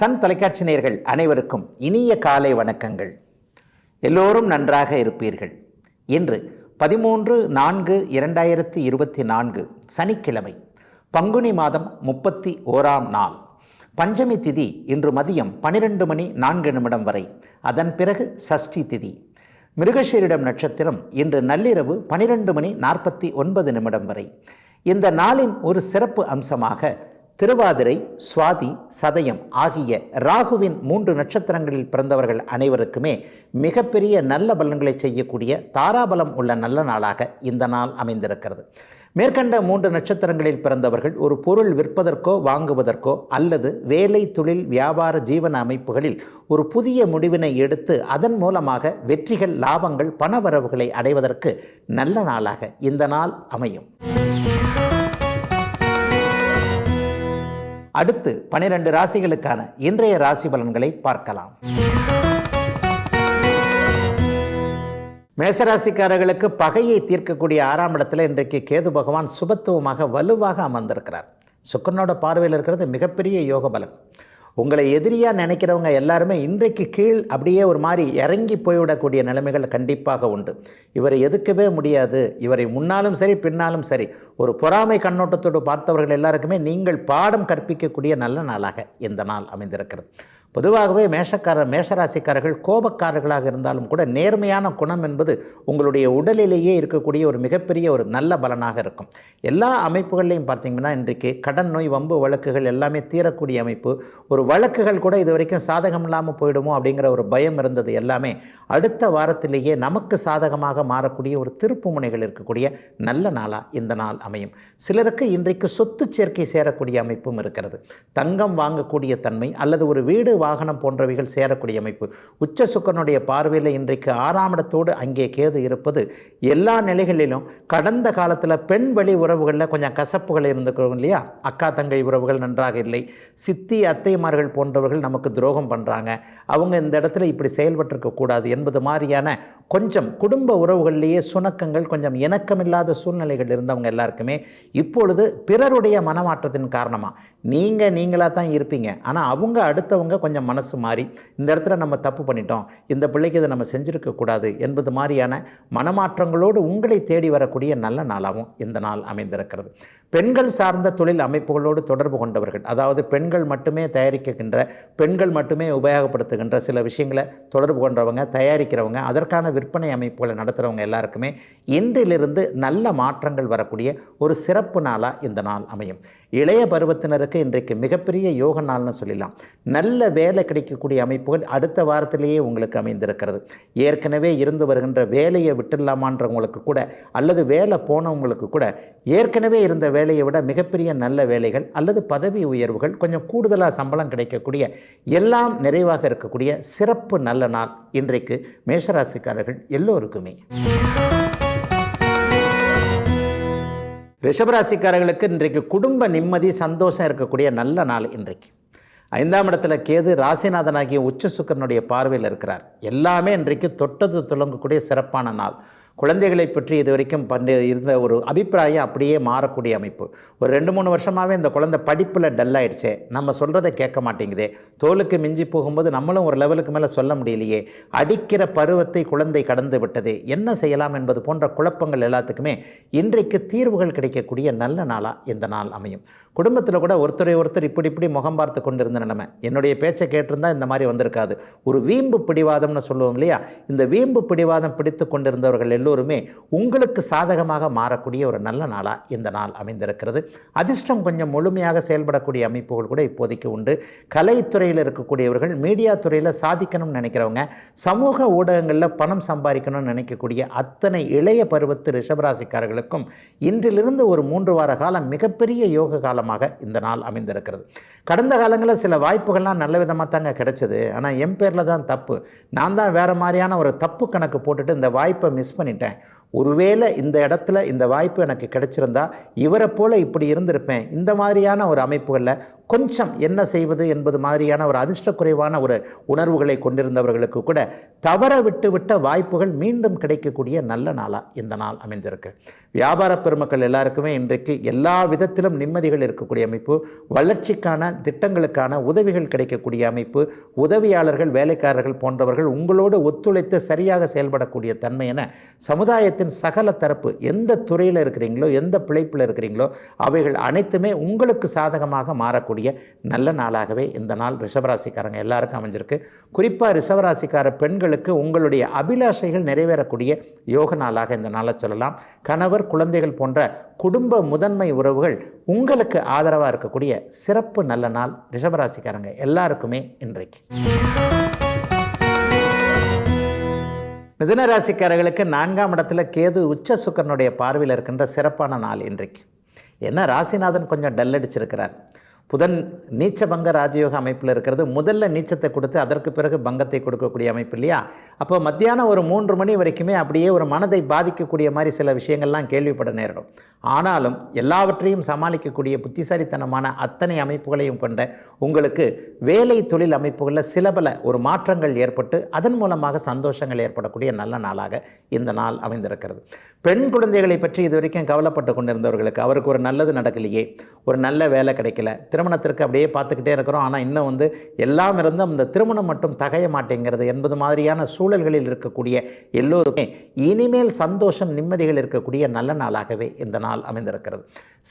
Sun தொலைக்காட்சி நேயர்கள் அனைவருக்கும் இனிய காலை வணக்கங்கள். எல்லோரும் நன்றாக இருப்பீர்கள். இன்று 13/4/2024 சனிக்கிழமை, பங்குனி மாதம் 31ஆம் நாள், பஞ்சமி திதி இன்று மதியம் 12:04 வரை. அதன் பிறகு சஷ்டி திதி. மிருகசீரிடம் நட்சத்திரம் இன்று நள்ளிரவு 12:49 வரை. இந்த நாளின் ஒரு சிறப்பு அம்சமாக திருவாதிரை, சுவாதி, சதயம் ஆகிய ராகுவின் 3 நட்சத்திரங்களில் பிறந்தவர்கள் அனைவருக்குமே மிகப்பெரிய நல்ல பலன்களை செய்யக்கூடிய தாராபலம் உள்ள நல்ல நாளாக இந்த நாள் அமைந்திருக்கிறது. மேற்கண்ட 3 நட்சத்திரங்களில் பிறந்தவர்கள் ஒரு பொருள் விற்பதற்கோ வாங்குவதற்கோ அல்லது வேலை, தொழில், வியாபார, ஜீவன அமைப்புகளில் ஒரு புதிய முடிவினை எடுத்து அதன் மூலமாக வெற்றிகள், லாபங்கள், பணவரவுகளை அடைவதற்கு நல்ல நாளாக இந்த நாள் அமையும். அடுத்து 12 ராசிகளுக்கான இன்றைய ராசி பலன்களை பார்க்கலாம். மேஷராசிக்காரர்களுக்கு பகையை தீர்க்கக்கூடிய 6ஆம் இடத்துல இன்றைக்கு கேது பகவான் சுபத்துவமாக வலுவாக அமர்ந்திருக்கிறார். சுக்கிரனோட பார்வையில் இருக்கிறது மிகப்பெரிய யோக பலன். உங்களை எதிரியாக நினைக்கிறவங்க எல்லாருமே இன்றைக்கு கீழ் அப்படியே ஒரு மாதிரி இறங்கி போய்விடக்கூடிய நிலைமைகள் கண்டிப்பாக உண்டு. இவரை எதுக்கவே முடியாது, இவரை முன்னாலும் சரி பின்னாலும் சரி ஒரு பொறாமை கண்ணோட்டத்தோடு பார்த்தவர்கள் எல்லாருக்குமே நீங்கள் பாடம் கற்பிக்கக்கூடிய நல்ல நாளாக இந்த நாள் அமைந்திருக்கிறது. பொதுவாகவே மேஷராசிக்காரர்கள் கோபக்காரர்களாக இருந்தாலும் கூட நேர்மையான குணம் என்பது உங்களுடைய உடலிலேயே இருக்கக்கூடிய ஒரு மிகப்பெரிய ஒரு நல்ல பலனாக இருக்கும். எல்லா அமைப்புகள்லையும் பார்த்தீங்கன்னா இன்றைக்கு கடன், நோய், வம்பு வழக்குகள் எல்லாமே தீரக்கூடிய அமைப்பு. ஒரு வழக்குகள் கூட இது வரைக்கும் சாதகம் இல்லாமல் போயிடுமோ அப்படிங்கிற ஒரு பயம் இருந்தது எல்லாமே அடுத்த வாரத்திலேயே நமக்கு சாதகமாக மாறக்கூடிய ஒரு திருப்பு முனைகள் இருக்கக்கூடிய நல்ல நாளாக இந்த நாள் அமையும். சிலருக்கு இன்றைக்கு சொத்து சேர்க்கை சேரக்கூடிய அமைப்பும் இருக்கிறது. தங்கம் வாங்கக்கூடிய தன்மை அல்லது ஒரு வீடு, வாகனம் போன்றவைகள் சேரக்கூடிய அமைப்பு. உச்ச சுக்கிரனுடைய பார்வையில் இன்றைக்கு 6ஆம் இடத்தோடு அங்கே கேது இருப்பது எல்லா நிலைகளிலும் கடந்த காலத்தில் பெண் வழி உறவுகளில் கொஞ்சம் கசப்புகள் இருந்துக்கிறோம் இல்லையா? அக்கா தங்கை உறவுகள் நன்றாக இல்லை, சித்தி அத்தைமார்கள் போன்றவர்கள் நமக்கு துரோகம் பண்ணுறாங்க, அவங்க இந்த இடத்துல இப்படி செயல்பட்டிருக்கக்கூடாது என்பது மாதிரியான கொஞ்சம் குடும்ப உறவுகளிலேயே சுணக்கங்கள், கொஞ்சம் இணக்கமில்லாத சூழ்நிலைகள் இருந்தவங்க எல்லாருக்குமே இப்பொழுது பிறருடைய மனமாற்றத்தின் காரணமாக நீங்களாக தான் இருப்பீங்க. ஆனால் அவங்க அடுத்தவங்க கொஞ்சம் மனசு மாறி இந்த இடத்துல நம்ம தப்பு பண்ணிட்டோம், இந்த பிள்ளைக்கு இதை நம்ம செஞ்சுருக்கக்கூடாது என்பது மாதிரியான மனமாற்றங்களோடு உங்களை தேடி வரக்கூடிய நல்ல நாளாகவும் இந்த நாள் அமைந்திருக்கிறது. பெண்கள் சார்ந்த தொழில் அமைப்புகளோடு தொடர்பு கொண்டவர்கள், அதாவது பெண்கள் மட்டுமே தயாரிக்கின்ற, பெண்கள் மட்டுமே உபயோகப்படுத்துகின்ற சில விஷயங்களை தொடர்பு கொண்டவங்க, தயாரிக்கிறவங்க, அதற்கான விற்பனை அமைப்புகளை நடத்துகிறவங்க எல்லாருக்குமே இன்றிலிருந்து நல்ல மாற்றங்கள் வரக்கூடிய ஒரு சிறப்பு நாளாக இந்த நாள் அமையும். இளைய பருவத்தினருக்கு இன்றைக்கு மிகப்பெரிய யோக நாள்னு சொல்லலாம். நல்ல வேலை கிடைக்கக்கூடிய அமைப்புகள் அடுத்த வாரத்திலேயே உங்களுக்கு அமைந்திருக்கிறது. ஏற்கனவே இருந்து வருகின்ற வேலையை விட்டுடலாமான்றவங்களுக்கு கூட அல்லது வேலை போனவங்களுக்கு கூட ஏற்கனவே இருந்த வேலையை விட மிகப்பெரிய நல்ல வேலைகள் அல்லது பதவி உயர்வுகள், கொஞ்சம் கூடுதலாக சம்பளம் கிடைக்கக்கூடிய எல்லாம் நிறைவாக இருக்கக்கூடிய சிறப்பு நல்ல நாள் இன்றைக்கு மேஷராசிக்காரர்கள் எல்லோருக்குமே. ரிஷபராசிக்காரர்களுக்கு இன்றைக்கு குடும்ப நிம்மதி, சந்தோஷம் இருக்கக்கூடிய நல்ல நாள் இன்றைக்கு. 5ஆம் இடத்துல கேது ராசிநாதனாகிய உச்ச சுக்கிரனுடைய பார்வையில் இருக்கிறார். எல்லாமே இன்றைக்கு தொட்டது துலங்கக்கூடிய சிறப்பான நாள். குழந்தைகளை பற்றி இது வரைக்கும் இருந்த ஒரு அபிப்பிராயம் அப்படியே மாறக்கூடிய அமைப்பு. ஒரு 2-3 வருஷமாகவே இந்த குழந்தை படிப்பில் டல்லாயிடுச்சே, நம்ம சொல்கிறத கேட்க மாட்டேங்குதே, தோலுக்கு மிஞ்சி போகும்போது நம்மளும் ஒரு லெவலுக்கு மேலே சொல்ல முடியலையே, அடிக்கிற பருவத்தை குழந்தை கடந்து விட்டதே, என்ன செய்யலாம் என்பது போன்ற குழப்பங்கள் எல்லாத்துக்குமே இன்றைக்கு தீர்வுகள் கிடைக்கக்கூடிய நல்ல நாளாக இந்த நாள் அமையும். குடும்பத்தில் கூட ஒருத்தரை ஒருத்தர் இப்படி முகம் பார்த்து கொண்டிருந்த நிலைமை, என்னுடைய பேச்சை கேட்டிருந்தால் இந்த மாதிரி வந்திருக்காது. ஒரு வீம்பு பிடிவாதம்னு சொல்லுவோம் இல்லையா? இந்த வீம்பு பிடிவாதம் பிடித்து கொண்டிருந்தவர்கள் எல்லோருமே உங்களுக்கு சாதகமாக மாறக்கூடிய ஒரு நல்ல நாளாக இந்த நாள் அமைந்திருக்கிறது. அதிர்ஷ்டம் கொஞ்சம் முழுமையாக செயல்படக்கூடிய அமைப்புகள் கூட இப்போதைக்கு உண்டு. கலைத்துறையில் இருக்கக்கூடியவர்கள், மீடியா துறையில் சாதிக்கணும்னு நினைக்கிறவங்க, சமூக ஊடகங்களில் பணம் சம்பாதிக்கணும்னு நினைக்கக்கூடிய அத்தனை இளைய பருவத்து ரிஷபராசிக்காரர்களுக்கும் இன்றிலிருந்து ஒரு 3 வார காலம் மிகப்பெரிய யோக காலமாக இந்த நாள் அமைந்திருக்கிறது. கடந்த காலங்களில் சில வாய்ப்புகள்லாம் நல்ல விதமாக தாங்க கிடைச்சது. ஆனால் என் பேரில் தான் தப்பு, நான் தான் வேறு மாதிரியான ஒரு தப்பு கணக்கு போட்டுட்டு இந்த வாய்ப்பை மிஸ் பண்ணிட்டேன். ஒருவேளை இந்த இடத்துல இந்த வாய்ப்பு எனக்கு கிடைச்சிருந்தா இவரை போல் இப்படி இருந்திருப்பேன். இந்த மாதிரியான ஒரு அமைப்புகளில் கொஞ்சம் என்ன செய்வது என்பது மாதிரியான ஒரு அதிர்ஷ்ட குறைவான ஒரு உணர்வுகளை கொண்டிருந்தவர்களுக்கு கூட தவற விட்டுவிட்ட வாய்ப்புகள் மீண்டும் கிடைக்கக்கூடிய நல்ல நாளாக இந்த நாள் அமைந்திருக்கு. வியாபார பெருமக்கள் எல்லாருக்குமே இன்றைக்கு எல்லா விதத்திலும் நிம்மதிகள் இருக்கக்கூடிய அமைப்பு, வளர்ச்சிக்கான திட்டங்களுக்கான உதவிகள் கிடைக்கக்கூடிய அமைப்பு, உதவியாளர்கள் வேலைக்காரர்கள் போன்றவர்கள் உங்களோடு ஒத்துழைத்து சரியாக செயல்படக்கூடிய தன்மை என சமுதாயத்தின் சகல தரப்பு எந்த துறையில் இருக்கிறீங்களோ எந்த பிழைப்பில் இருக்கிறீங்களோ அவைகள் அனைத்துமே உங்களுக்கு சாதகமாக மாறக்கூடிய நல்ல நாளாகவே இந்த நாள் ரிஷபராசிக்காரங்க எல்லாருக்கும் அமைஞ்சிருக்கு. குறிப்பாக ரிஷபராசிக்கார பெண்களுக்கு உங்களுடைய அபிலாஷைகள் நிறைவேறக்கூடிய யோக நாளாக இந்த நாளை சொல்லலாம். கணவர் குழந்தைகள் போன்ற குடும்ப முதன்மை உறவுகள் உங்களுக்கு ஆதரவாக இருக்கக்கூடிய சிறப்பு நல்ல நாள் ரிஷபராசிக்காரங்க எல்லாருக்குமே இன்றைக்கு. மிதுன ராசிக்காரர்களுக்கு 4ஆம் இடத்துல கேது உச்ச சுக்கிரனுடைய பார்வையில் இருக்கின்ற சிறப்பான நாள் இன்றைக்கு. என்ன ராசிநாதன் கொஞ்சம் டல் அடிச்சிருக்கிறார். புதன் நீச்சபங்க ராஜயோக அமைப்பில் இருக்கிறது. முதல்ல நீச்சத்தை கொடுத்து அதற்கு பிறகு பங்கத்தை கொடுக்கக்கூடிய அமைப்பு இல்லையா? அப்போ மத்தியானம் ஒரு 3 மணி வரைக்குமே அப்படியே ஒரு மனதை பாதிக்கக்கூடிய மாதிரி சில விஷயங்கள்லாம் கேள்விப்பட நேரிடும். ஆனாலும் எல்லாவற்றையும் சமாளிக்கக்கூடிய புத்திசாலித்தனமான அத்தனை அமைப்புகளையும் கொண்ட உங்களுக்கு வேலை தொழில் அமைப்புகளில் சில பல ஒரு மாற்றங்கள் ஏற்பட்டு அதன் மூலமாக சந்தோஷங்கள் ஏற்படக்கூடிய நல்ல நாளாக இந்த நாள் அமைந்திருக்கிறது. பெண் குழந்தைகளை பற்றி இதுவரைக்கும் கவலைப்பட்டு கொண்டிருந்தவர்களுக்கு அவருக்கு ஒரு நல்லது நடக்கலையே, ஒரு நல்ல வேலை கிடைக்கல, திருமணத்திற்கு அப்படியே பார்த்துக்கிட்டே இருக்கிறோம், ஆனால் இன்னும் எல்லாம் இருந்தும் அந்த திருமணம் மட்டும் தகைய மாட்டேங்கிறது என்பது மாதிரியான சூழல்களில் இருக்கக்கூடிய எல்லோருமே இனிமேல் சந்தோஷம் நிம்மதிகள் இருக்கக்கூடிய நல்ல நாளாகவே இந்த நாள் அமைந்திருக்கிறது.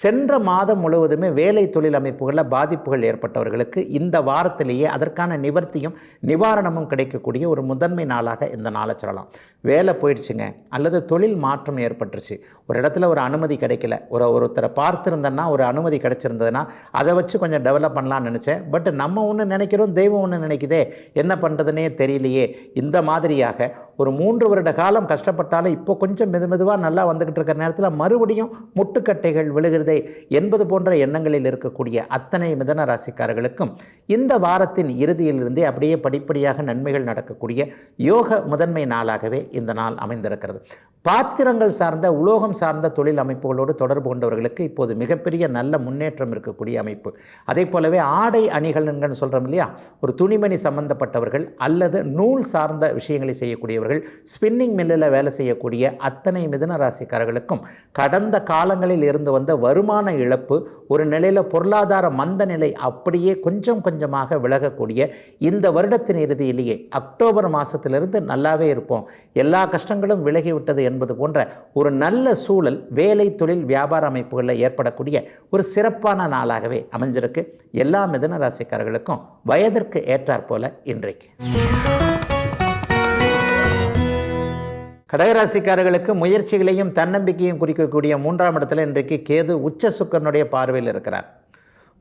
சென்ற மாதம் முழுவதுமே வேலை தொழில் அமைப்புகளில் பாதிப்புகள் ஏற்பட்டவர்களுக்கு இந்த வாரத்திலேயே அதற்கான நிவர்த்தியும் நிவாரணமும் கிடைக்கக்கூடிய ஒரு முதன்மை நாளாக இந்த நாளை சொல்லலாம். வேலை போயிடுச்சுங்க அல்லது தொழில் மாற்றம் ஏற்பட்டுருச்சு, ஒரு இடத்துல ஒரு அனுமதி கிடைக்கல, ஒருத்தரை பார்த்துருந்தேன்னா ஒரு அனுமதி கிடைச்சிருந்ததுன்னா அதை வச்சு கொஞ்சம் டெவலப் பண்ணலான்னு நினச்சேன். பட் நம்ம ஒன்று நினைக்கிறோம், தெய்வம் ஒன்று நினைக்குதே, என்ன பண்ணுறதுனே தெரியலையே. இந்த மாதிரியாக ஒரு 3 வருட காலம் கஷ்டப்பட்டாலும் இப்போ கொஞ்சம் மெதுவாக நல்லா வந்துக்கிட்டு இருக்கிற நேரத்தில் மறுபடியும் முட்டுக்கட்டைகள் விழுகிறதே என்பது போன்ற எண்ணங்களில் இருக்கக்கூடிய அத்தனை மிதுன ராசிக்காரர்களுக்கும் இந்த வாரத்தின் இறுதியிலிருந்தே அப்படியே படிப்படியாக நன்மைகள் நடக்கக்கூடிய யோக முதன்மை நாளாகவே இந்த நாள் அமைந்திருக்கிறது. பாத்திரங்கள் சார்ந்த உலோகம் சார்ந்த தொழில் அமைப்புகளோடு தொடர்பு கொண்டவர்களுக்கு இப்போது மிகப்பெரிய நல்ல முன்னேற்றம் இருக்கக்கூடிய அமைப்பு. அதே போலவே ஆடை அணிகலன்கள் சொல்கிறோம் இல்லையா, ஒரு துணிமணி சம்பந்தப்பட்டவர்கள் அல்லது நூல் சார்ந்த விஷயங்களை செய்யக்கூடியவர்கள், ஸ்பின்னிங் மில்லில் வேலை செய்யக்கூடிய அத்தனை மிதுன ராசிக்காரர்களுக்கும் கடந்த காலங்களில் இருந்து வந்த வருமான இழப்பு, ஒரு நிலையில் பொருளாதார மந்த நிலை அப்படியே கொஞ்சம் கொஞ்சமாக விலகக்கூடிய இந்த வருடத்தின் இறுதியிலேயே அக்டோபர் மாதத்திலிருந்து நல்லாவே இருப்போம், எல்லா கஷ்டங்களும் விலகிவிட்டது என்பது போன்ற ஒரு நல்ல சூழல் வேலை தொழில் வியாபார அமைப்புகளில் ஏற்படக்கூடிய ஒரு சிறப்பான நாளாகவே அமைஞ்சிருக்கு. எல்லா மிதுன ராசிக்காரர்களுக்கும் வயதிற்கு ஏற்றாற் போல இன்றைக்கு. கடகராசிக்காரர்களுக்கு முயற்சிகளையும் தன்னம்பிக்கையும் குறிக்கக்கூடிய 3ஆம் இடத்துல இன்றைக்கு கேது உச்ச சுக்கிரனுடைய பார்வையில் இருக்கிறார்.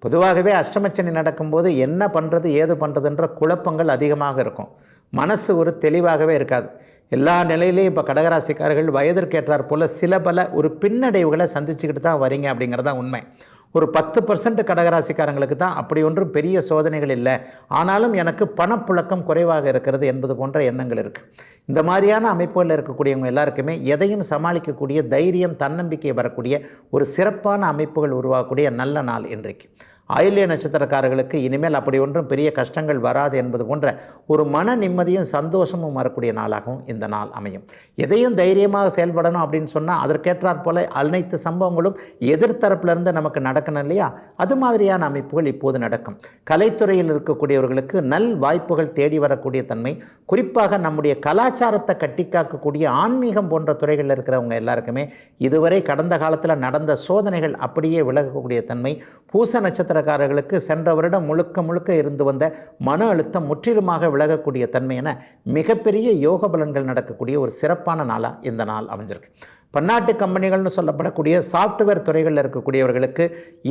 பொதுவாகவே அஷ்டமச்சனி நடக்கும்போது என்ன பண்ணுறது ஏது பண்ணுறதுன்ற குழப்பங்கள் அதிகமாக இருக்கும். மனசு ஒரு தெளிவாகவே இருக்காது. எல்லா நிலையிலையும் இப்போ கடகராசிக்காரர்கள் வயதிற்கேற்றார் போல் சில பல ஒரு பின்னடைவுகளை சந்திச்சுக்கிட்டு தான் வரீங்க அப்படிங்கிறதான் உண்மை. ஒரு 10% கடகராசிக்காரங்களுக்கு தான் அப்படி ஒன்றும் பெரிய சோதனைகள் இல்லை, ஆனாலும் எனக்கு பணப்புழக்கம் குறைவாக இருக்கிறது என்பது போன்ற எண்ணங்கள் இருக்குது. இந்த மாதிரியான அமைப்புகளில் இருக்கக்கூடியவங்க எல்லாருக்குமே எதையும் சமாளிக்கக்கூடிய தைரியம் தன்னம்பிக்கை வரக்கூடிய ஒரு சிறப்பான அமைப்புகள் உருவாகக்கூடிய நல்ல நாள் இன்றைக்கு. ஆயில்ய நட்சத்திரக்காரர்களுக்கு இனிமேல் அப்படி ஒன்றும் பெரிய கஷ்டங்கள் வராது என்பது போன்ற ஒரு மன நிம்மதியும் சந்தோஷமும் வரக்கூடிய நாளாகவும் இந்த நாள் அமையும். எதையும் தைரியமாக செயல்படணும் அப்படின்னு சொன்னால் அதற்கேற்றாற் போல அனைத்து சம்பவங்களும் எதிர்த்தரப்பிலிருந்து நமக்கு நடக்கணும் இல்லையா, அது மாதிரியான அமைப்புகள் இப்போது நடக்கும். கலைத்துறையில் இருக்கக்கூடியவர்களுக்கு நல் வாய்ப்புகள் தேடி வரக்கூடிய தன்மை, குறிப்பாக நம்முடைய கலாச்சாரத்தை கட்டிக்காக்கக்கூடிய ஆன்மீகம் போன்ற துறைகளில் இருக்கிறவங்க எல்லாருக்குமே இதுவரை கடந்த காலத்தில் நடந்த சோதனைகள் அப்படியே விலகக்கூடிய தன்மை. பூச நட்சத்திரக்காரர்களுக்கு சென்ற வருடம் முழுக்க இருந்து வந்த மன அழுத்தம் முற்றிலுமாக விலகக்கூடிய தன்மை என மிகப்பெரிய யோக பலன்கள் நடக்கக்கூடிய ஒரு சிறப்பான நாளாக இந்த நாள் அமைஞ்சிருக்கு. பன்னாட்டு கம்பெனிகள்னு சொல்லப்படக்கூடிய சாஃப்ட்வேர் துறைகளில் இருக்கக்கூடியவர்களுக்கு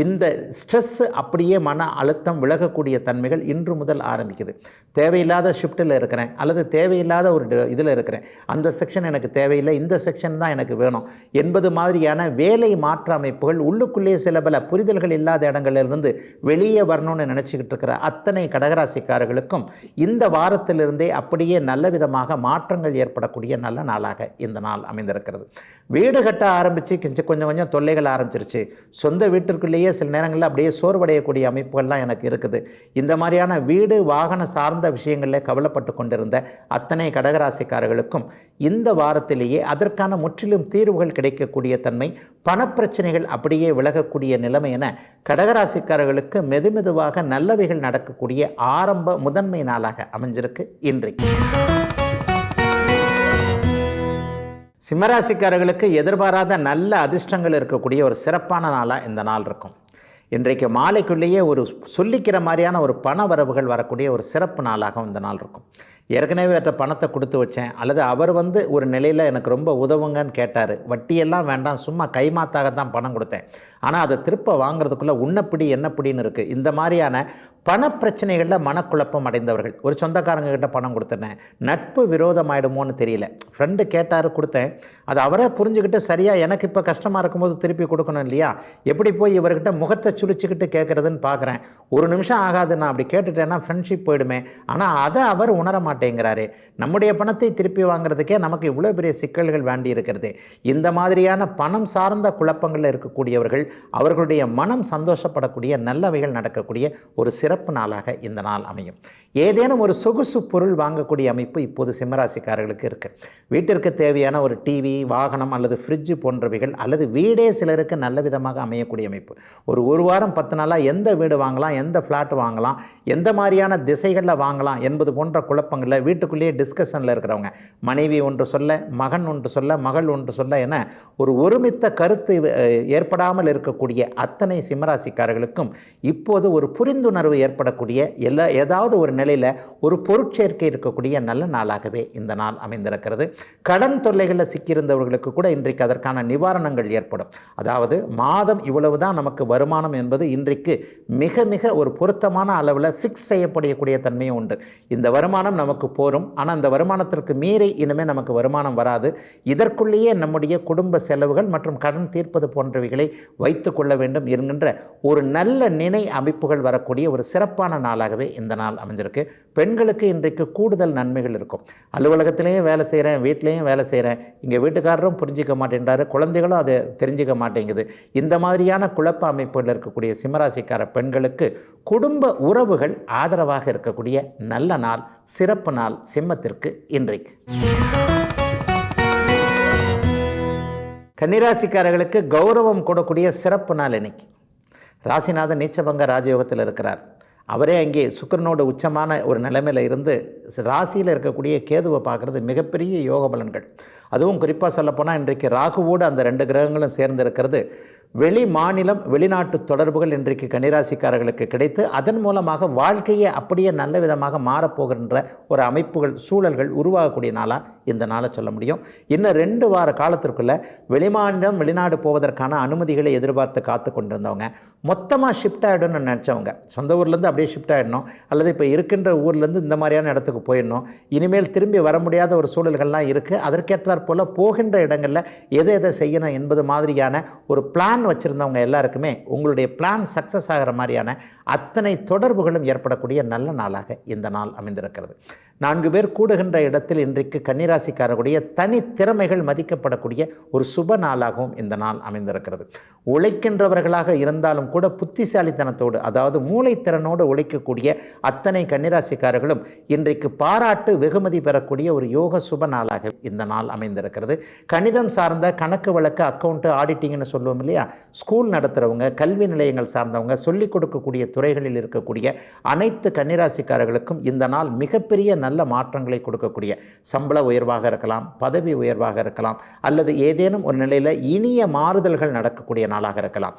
இந்த ஸ்ட்ரெஸ் அப்படியே மன அழுத்தம் விலகக்கூடிய தன்மைகள் இன்று முதல் ஆரம்பிக்குது. தேவையில்லாத ஷிஃப்ட்டில் இருக்கிறேன் அல்லது தேவையில்லாத ஒரு இதில் இருக்கிறேன், அந்த செக்ஷன் எனக்கு தேவையில்லை, இந்த செக்ஷன் தான் எனக்கு வேணும் என்பது மாதிரியான வேலை மாற்ற அமைப்புகள் உள்ளுக்குள்ளே சில பல புரிதல்கள் இல்லாத இடங்களிலிருந்து வெளியே வரணும்னு நினச்சிக்கிட்டு இருக்கிற அத்தனை கடகராசிக்காரர்களுக்கும் இந்த வாரத்திலிருந்தே அப்படியே நல்ல விதமாக மாற்றங்கள் ஏற்படக்கூடிய நல்ல நாளாக இந்த நாள் அமைந்திருக்கிறது. வீடு கட்ட ஆரம்பித்து கொஞ்சம் கொஞ்சம் தொல்லைகள் ஆரம்பிச்சிருச்சு. சொந்த வீட்டிற்குள்ளேயே சில நேரங்களில் அப்படியே சோர்வடையக்கூடிய அமைப்புகள்லாம் எனக்கு இருக்குது. இந்த மாதிரியான வீடு வாகன சார்ந்த விஷயங்களில் கவலைப்பட்டு கொண்டிருந்த அத்தனை கடகராசிக்காரர்களுக்கும் இந்த வாரத்திலேயே அதற்கான முற்றிலும் தீர்வுகள் கிடைக்கக்கூடிய தன்மை, பணப்பிரச்சனைகள் அப்படியே விலகக்கூடிய நிலைமை என கடகராசிக்காரர்களுக்கு மெதுமெதுவாக நல்லவைகள் நடக்கக்கூடிய ஆரம்ப முதன்மை நாளாக அமைஞ்சிருக்கு இன்றைக்கு. சிம்மராசிக்காரர்களுக்கு எதிர்பாராத நல்ல அதிர்ஷ்டங்கள் இருக்கக்கூடிய ஒரு சிறப்பான நாளாக இந்த நாள் இருக்கும். இன்றைக்கு மாலைக்குள்ளேயே ஒரு சொல்லிக்கிற மாதிரியான ஒரு பண வரவுகள் வரக்கூடிய ஒரு சிறப்பு நாளாக இந்த நாள் இருக்கும். ஏற்கனவே அவர்கிட்ட பணத்தை கொடுத்து வச்சேன், அல்லது அவர் ஒரு நிலையில் எனக்கு ரொம்ப உதவுங்கன்னு கேட்டார், வட்டியெல்லாம் வேண்டாம், சும்மா கைமாத்தாக தான் பணம் கொடுத்தேன், ஆனால் அதை திருப்ப வாங்குறதுக்குள்ளே உன்னப்பிடி என்னப்பிடின்னு இருக்குது. இந்த மாதிரியான பணப்பிரச்சனைகளில் மனக்குழப்பம் அடைந்தவர்கள், ஒரு சொந்தக்காரங்க கிட்ட பணம் கொடுத்தேன், நட்பு விரோதமாயிடுமோன்னு தெரியல, ஃப்ரெண்டு கேட்டார் கொடுத்தேன், அது அவரே புரிஞ்சுக்கிட்டு சரியாக எனக்கு இப்போ கஷ்டமாக இருக்கும்போது திருப்பி கொடுக்கணும் இல்லையா, எப்படி போய் இவர்கிட்ட முகத்தை சுழிச்சிக்கிட்டு கேட்குறதுன்னு பார்க்குறேன், ஒரு நிமிஷம் ஆகாது, நான் அப்படி கேட்டுட்டேன்னா ஃப்ரெண்ட்ஷிப் போயிடுமே, ஆனால் அதை அவர் உணர மாட்டேங்கிறாரு, நம்முடைய பணத்தை திருப்பி வாங்குறதுக்கே நமக்கு இவ்வளோ பெரிய சிக்கல்கள் வேண்டி இருக்கிறது. இந்த மாதிரியான பணம் சார்ந்த குழப்பங்களில் இருக்கக்கூடியவர்கள் அவர்களுடைய மனம் சந்தோஷப்படக்கூடிய நல்லவைகள் நடக்கக்கூடிய ஒரு சிறப்பு நாளாக இந்த நாள் அமையும். ஏதேனும் ஒரு சொகுசு பொருள் வாங்கக்கூடிய அமைப்பு இப்போது சிம்மராசிக்காரர்களுக்கு இருக்குது. வீட்டிற்கு தேவையான ஒரு டிவி, வாகனம் அல்லது ஃப்ரிட்ஜு போன்றவைகள், அல்லது வீடே சிலருக்கு நல்ல விதமாக அமையக்கூடிய அமைப்பு. ஒரு வாரம் 10 நாளாக எந்த வீடு வாங்கலாம், எந்த ஃப்ளாட் வாங்கலாம், எந்த மாதிரியான திசைகளில் வாங்கலாம் என்பது போன்ற குழப்பங்களில் வீட்டுக்குள்ளேயே டிஸ்கஷனில் இருக்கிறவங்க, மனைவி ஒன்று சொல்ல, மகன் ஒன்று சொல்ல, மகள் ஒன்று சொல்ல என ஒரு ஒருமித்த கருத்து ஏற்படாமல் இருக்கக்கூடிய அத்தனை சிம்மராசிக்காரர்களுக்கும் இப்போது ஒரு புரிந்துணர்வு ஏற்படக்கூடிய ஏதாவது ஒரு நிலையில் ஒரு பொருட்சேர்க்கை இருக்கக்கூடிய நல்ல நாளாகவே இந்த நாள் அமைந்திருக்கிறது. கடன் தொல்லைகளில் சிக்கியிருந்தவர்களுக்கு கூட இன்றைக்கு அதற்கான நிவாரணங்கள் ஏற்படும். அதாவது மாதம் இவ்வளவு தான் நமக்கு வருமானம் என்பது இன்றைக்கு மிக மிக ஒரு பொருத்தமான அளவில் ஃபிக்ஸ் செய்யப்படக்கூடிய தன்மையும் உண்டு. இந்த வருமானம் நமக்கு போரும், ஆனால் அந்த வருமானத்திற்கு மீறி இனிமேல் நமக்கு வருமானம் வராது, இதற்குள்ளேயே நம்முடைய குடும்ப செலவுகள் மற்றும் கடன் தீர்ப்பது போன்றவைகளை வைத்து கொள்ள வேண்டும் என்கின்ற ஒரு நல்ல நினை அமைப்புகள் வரக்கூடிய ஒரு சிறப்பான நாளாகவே இந்த நாள் அமைஞ்சிருக்கு. பெண்களுக்கு இன்றைக்கு கூடுதல் நன்மைகள் இருக்கும். அலுவலகத்திலையும் வேலை செய்கிறேன், வீட்லேயும் வேலை செய்கிறேன், இங்கே வீட்டுக்காரரும் புரிஞ்சிக்க மாட்டேன்றாரு, குழந்தைகளும் அதை தெரிஞ்சிக்க மாட்டேங்குது. இந்த மாதிரியான குழப்ப அமைப்புகள் இருக்கக்கூடிய சிம்மராசிக்கார பெண்களுக்கு குடும்ப உறவுகள் ஆதரவாக இருக்கக்கூடிய நல்ல நாள், சிறப்பு நாள் சிம்மத்திற்கு இன்றைக்கு. கன்னிராசிக்காரர்களுக்கு கௌரவம் கூடக்கூடிய சிறப்பு நாள் இன்னைக்கு. ராசிநாதன் நீச்சபங்க ராஜயோகத்தில் இருக்கிறார். அவரே அங்கே சுக்கிரனோட உச்சமான ஒரு நிலைமையில் இருந்து ராசியில் இருக்கக்கூடிய கேதுவை பார்க்குறது மிகப்பெரிய யோக பலன்கள். அதுவும் குறிப்பாக சொல்லப்போனால் இன்றைக்கு ராகுவோடு அந்த 2 கிரகங்களும் சேர்ந்து இருக்கிறது வெளி மாநிலம் வெளிநாட்டு தொடர்புகள் இன்றைக்கு கன்னிராசிக்காரர்களுக்கு கிடைத்து அதன் மூலமாக வாழ்க்கையை அப்படியே நல்ல விதமாக மாறப்போகின்ற ஒரு அமைப்புகள் சூழல்கள் உருவாகக்கூடிய நாளாக இந்த நாளை சொல்ல முடியும். இன்னும் 2 வார காலத்திற்குள்ளே வெளிமாநிலம் வெளிநாடு போவதற்கான அனுமதிகளை எதிர்பார்த்து காத்து கொண்டிருந்தவங்க, மொத்தமாக ஷிஃப்ட் ஆகிடும்னு நினச்சவங்க, சொந்த ஊர்லேருந்து அப்படியே ஷிஃப்ட் ஆகிடணும், அல்லது இப்போ இருக்கின்ற ஊர்லேருந்து இந்த மாதிரியான இடத்துக்கு போயிடணும், இனிமேல் திரும்பி வர முடியாத ஒரு சூழல்கள்லாம் இருக்குது, அதற்கேற்றாற் போல் போகின்ற இடங்களில் எதை செய்யணும் என்பது மாதிரியான ஒரு பிளான் வச்சுருந்தவங்க எல்லாருக்குமே உங்களுடைய பிளான் சக்ஸஸ் ஆகிற மாதிரியான அத்தனை தொடர்புகளும் ஏற்படக்கூடிய நல்ல நாளாக இந்த நாள் அமைந்திருக்கிறது. 4 பேர் கூடுகின்ற இடத்தில் இன்றைக்கு கன்னிராசிக்காரர்களுடைய தனி திறமைகள் மதிக்கப்படக்கூடிய ஒரு சுப நாளாகவும் இந்த நாள் அமைந்திருக்கிறது. உழைக்கின்றவர்களாக இருந்தாலும் கூட புத்திசாலித்தனத்தோடு, அதாவது மூளைத்திறனோடு உழைக்கக்கூடிய அத்தனை கன்னிராசிக்காரர்களும் இன்றைக்கு பாராட்டு வெகுமதி பெறக்கூடிய ஒரு யோக சுப நாளாக இந்த நாள் அமைந்திருக்கிறது. கணிதம் சார்ந்த கணக்கு வழக்கு அக்கௌண்ட்டு ஆடிட்டிங்னு சொல்லுவோம் இல்லையா, ஸ்கூல் நடத்துகிறவங்க, கல்வி நிலையங்கள் சார்ந்தவங்க, சொல்லிக் கொடுக்கக்கூடிய துறைகளில் இருக்கக்கூடிய அனைத்து கன்னிராசிக்காரர்களுக்கும் இந்த நாள் மிகப்பெரிய நல்ல மாற்றங்களை கொடுக்கக்கூடிய சம்பள உயர்வாக இருக்கலாம், பதவி உயர்வாக இருக்கலாம், அல்லது ஏதேனும் ஒரு நிலையில் இனிய மாறுதல்கள் நடக்கக்கூடிய நாளாக இருக்கலாம்.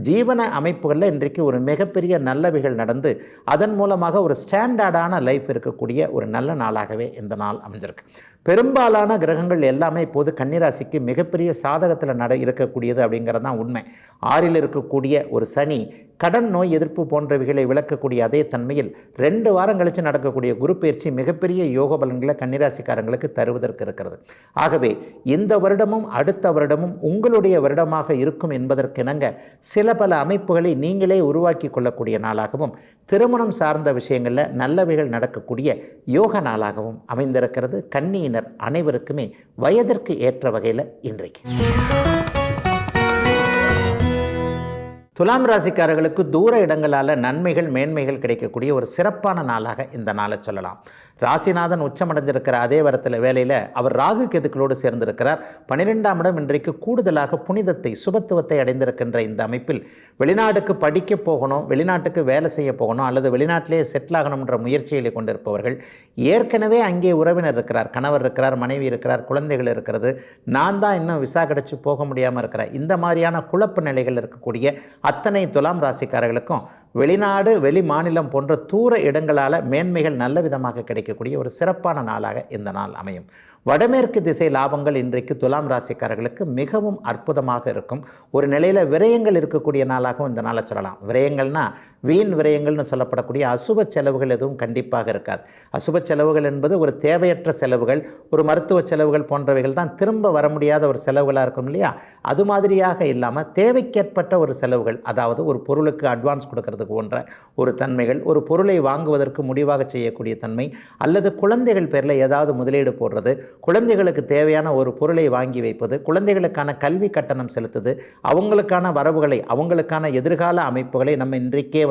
ஜீவன அமைப்புகளில் இன்றைக்கு ஒரு மிகப்பெரிய நல்லவைகள் நடந்து அதன் மூலமாக ஒரு ஸ்டாண்டர்டான லைஃப் இருக்கக்கூடிய ஒரு நல்ல நாளாகவே இந்த நாள் அமைஞ்சிருக்கு. பெரும்பாலான கிரகங்கள் எல்லாமே இப்போது கன்னிராசிக்கு மிகப்பெரிய சாதகத்தில் இருக்கக்கூடியது அப்படிங்கிறது தான் உண்மை. 6ல் இருக்கக்கூடிய ஒரு சனி கடன் நோய் எதிர்ப்பு போன்றவைகளை விளக்கக்கூடிய அதே தன்மையில் 2 வாரம் கழித்து நடக்கக்கூடிய குரு பயிற்சி மிகப்பெரிய யோக பலன்களை கன்னிராசிக்காரங்களுக்கு தருவதற்கு இருக்கிறது. ஆகவே இந்த வருடமும் அடுத்த வருடமும் உங்களுடைய வருடமாக இருக்கும் என்பதற்கிணங்க சில பல அமைப்புகளை நீங்களே உருவாக்கி கொள்ளக்கூடிய நாளாகவும், திருமணம் சார்ந்த விஷயங்களில் நல்லவைகள் நடக்கக்கூடிய யோக நாளாகவும் அமைந்திருக்கிறது கன்னி பின்னணியினர் அனைவருக்குமே வயதிற்கு ஏற்ற வகையில் இன்றைக்கு. துலாம் ராசிக்காரர்களுக்கு தூர இடங்களால் நன்மைகள் மேன்மைகள் கிடைக்கக்கூடிய ஒரு சிறப்பான நாளாக இந்த நாளை சொல்லலாம். ராசிநாதன் உச்சமடைஞ்சிருக்கிற அதே வேளையில் அவர் ராகு கேதுக்களோடு சேர்ந்திருக்கிறார். 12ஆம் இடம் இன்றைக்கு கூடுதலாக புனிதத்தை சுபத்துவத்தை அடைந்திருக்கின்ற இந்த அமைப்பில் வெளிநாட்டுக்கு படிக்க போகணும், வெளிநாட்டுக்கு வேலை செய்ய போகணும், அல்லது வெளிநாட்டிலேயே செட்டில் ஆகணும்ன்ற முயற்சிகளை கொண்டிருப்பவர்கள், ஏற்கனவே அங்கே உறவினர் இருக்கிறார், கணவர் இருக்கிறார், மனைவி இருக்கிறார், குழந்தைகள் இருக்கிறது, நான் தான் இன்னும் விசா கிடச்சி போக முடியாமல் இருக்கிறேன், இந்த மாதிரியான குழப்ப நிலைகள் இருக்கக்கூடிய அத்தனை துலாம் ராசிக்காரர்களுக்கும் வெளிநாடு வெளி மாநிலம் போன்ற தூர இடங்களால் மேன்மைகள் நல்ல விதமாக கிடைக்கக்கூடிய ஒரு சிறப்பான நாளாக இந்த நாள் அமையும். வடமேற்கு திசை லாபங்கள் இன்றைக்கு துலாம் ராசிக்காரர்களுக்கு மிகவும் அற்புதமாக இருக்கும். ஒரு நிலையில் விரயங்கள் இருக்கக்கூடிய நாளாகவும் இந்த நாளை சொல்லலாம். விரயங்கள்னா வீண் விரயங்கள்னு சொல்லப்படக்கூடிய அசுப செலவுகள் எதுவும் கண்டிப்பாக இருக்காது. அசுப செலவுகள் என்பது ஒரு தேவையற்ற செலவுகள், ஒரு மருத்துவ செலவுகள் போன்றவைகள் தான் திரும்ப வர முடியாத ஒரு செலவுகளாக இருக்கும் இல்லையா? அது மாதிரியாக இல்லாமல் தேவைக்கேற்பட்ட ஒரு செலவுகள், அதாவது ஒரு பொருளுக்கு அட்வான்ஸ் கொடுக்கறதுக்கு போன்ற ஒரு தன்மைகள், ஒரு பொருளை வாங்குவதற்கு முடிவாக செய்யக்கூடிய தன்மை, அல்லது குழந்தைகள் பேரில் ஏதாவது முதலீடு போடுறது, குழந்தைகளுக்கு தேவையான ஒரு பொருளை வாங்கி வைப்பது, குழந்தைகளுக்கான கல்வி கட்டணம் செலுத்துது, அவங்களுக்கான வரவுகளை, அவங்களுக்கான எதிர்கால அமைப்புகளை நம்ம இன்றைக்கே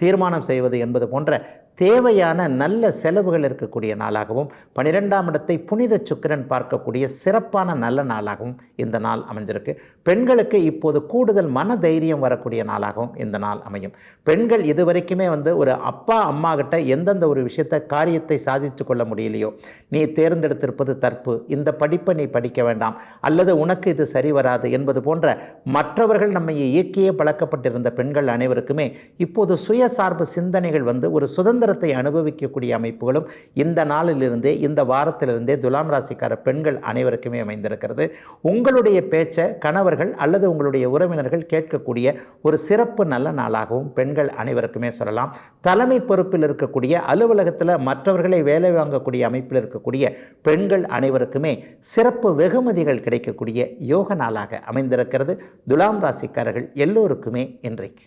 தீர்மானம் செய்வது என்பது போன்ற தேவையான நல்ல செலவுகள் இருக்கக்கூடிய நாளாகவும் 12ஆம் இடத்தை புனித சுக்கிரன் பார்க்கக்கூடிய சிறப்பான நல்ல நாளாகவும் இந்த நாள் அமைஞ்சிருக்கு. பெண்களுக்கு இப்போது கூடுதல் மன தைரியம் வரக்கூடிய நாளாகவும் இந்த நாள் அமையும். பெண்கள் இதுவரைக்குமே ஒரு அப்பா அம்மா கிட்ட எந்தெந்த ஒரு விஷயத்தை காரியத்தை சாதித்து கொள்ள முடியலையோ, நீ தேர்ந்தெடுத்திருப்பது தற்பு, இந்த படிப்பை நீ படிக்க வேண்டாம், அல்லது உனக்கு இது சரி வராது என்பது போன்ற மற்றவர்கள் நம்மை இயக்கியே பழக்கப்பட்டிருந்த பெண்கள் அனைவருக்குமே இப்போது சுயசார்பு சிந்தனைகள் ஒரு சுதந்திரத்தை அனுபவிக்கக்கூடிய அமைப்புகளும் இந்த நாளிலிருந்தே, இந்த வாரத்திலிருந்தே துலாம் ராசிக்கார பெண்கள் அனைவருக்குமே அமைந்திருக்கிறது. உங்களுடைய பேச்சை கணவர்கள் அல்லது உங்களுடைய உறவினர்கள் கேட்கக்கூடிய ஒரு சிறப்பு நல்ல நாளாகவும் பெண்கள் அனைவருக்குமே சொல்லலாம். தலைமை பொறுப்பில் இருக்கக்கூடிய அலுவலகத்தில் மற்றவர்களை வேலை வாங்கக்கூடிய அமைப்பில் இருக்கக்கூடிய பெண்கள் அனைவருக்குமே சிறப்பு வெகுமதிகள் கிடைக்கக்கூடிய யோக நாளாக அமைந்திருக்கிறது. துலாம் ராசிக்காரர்கள் எல்லோருக்குமே இன்றைக்கு.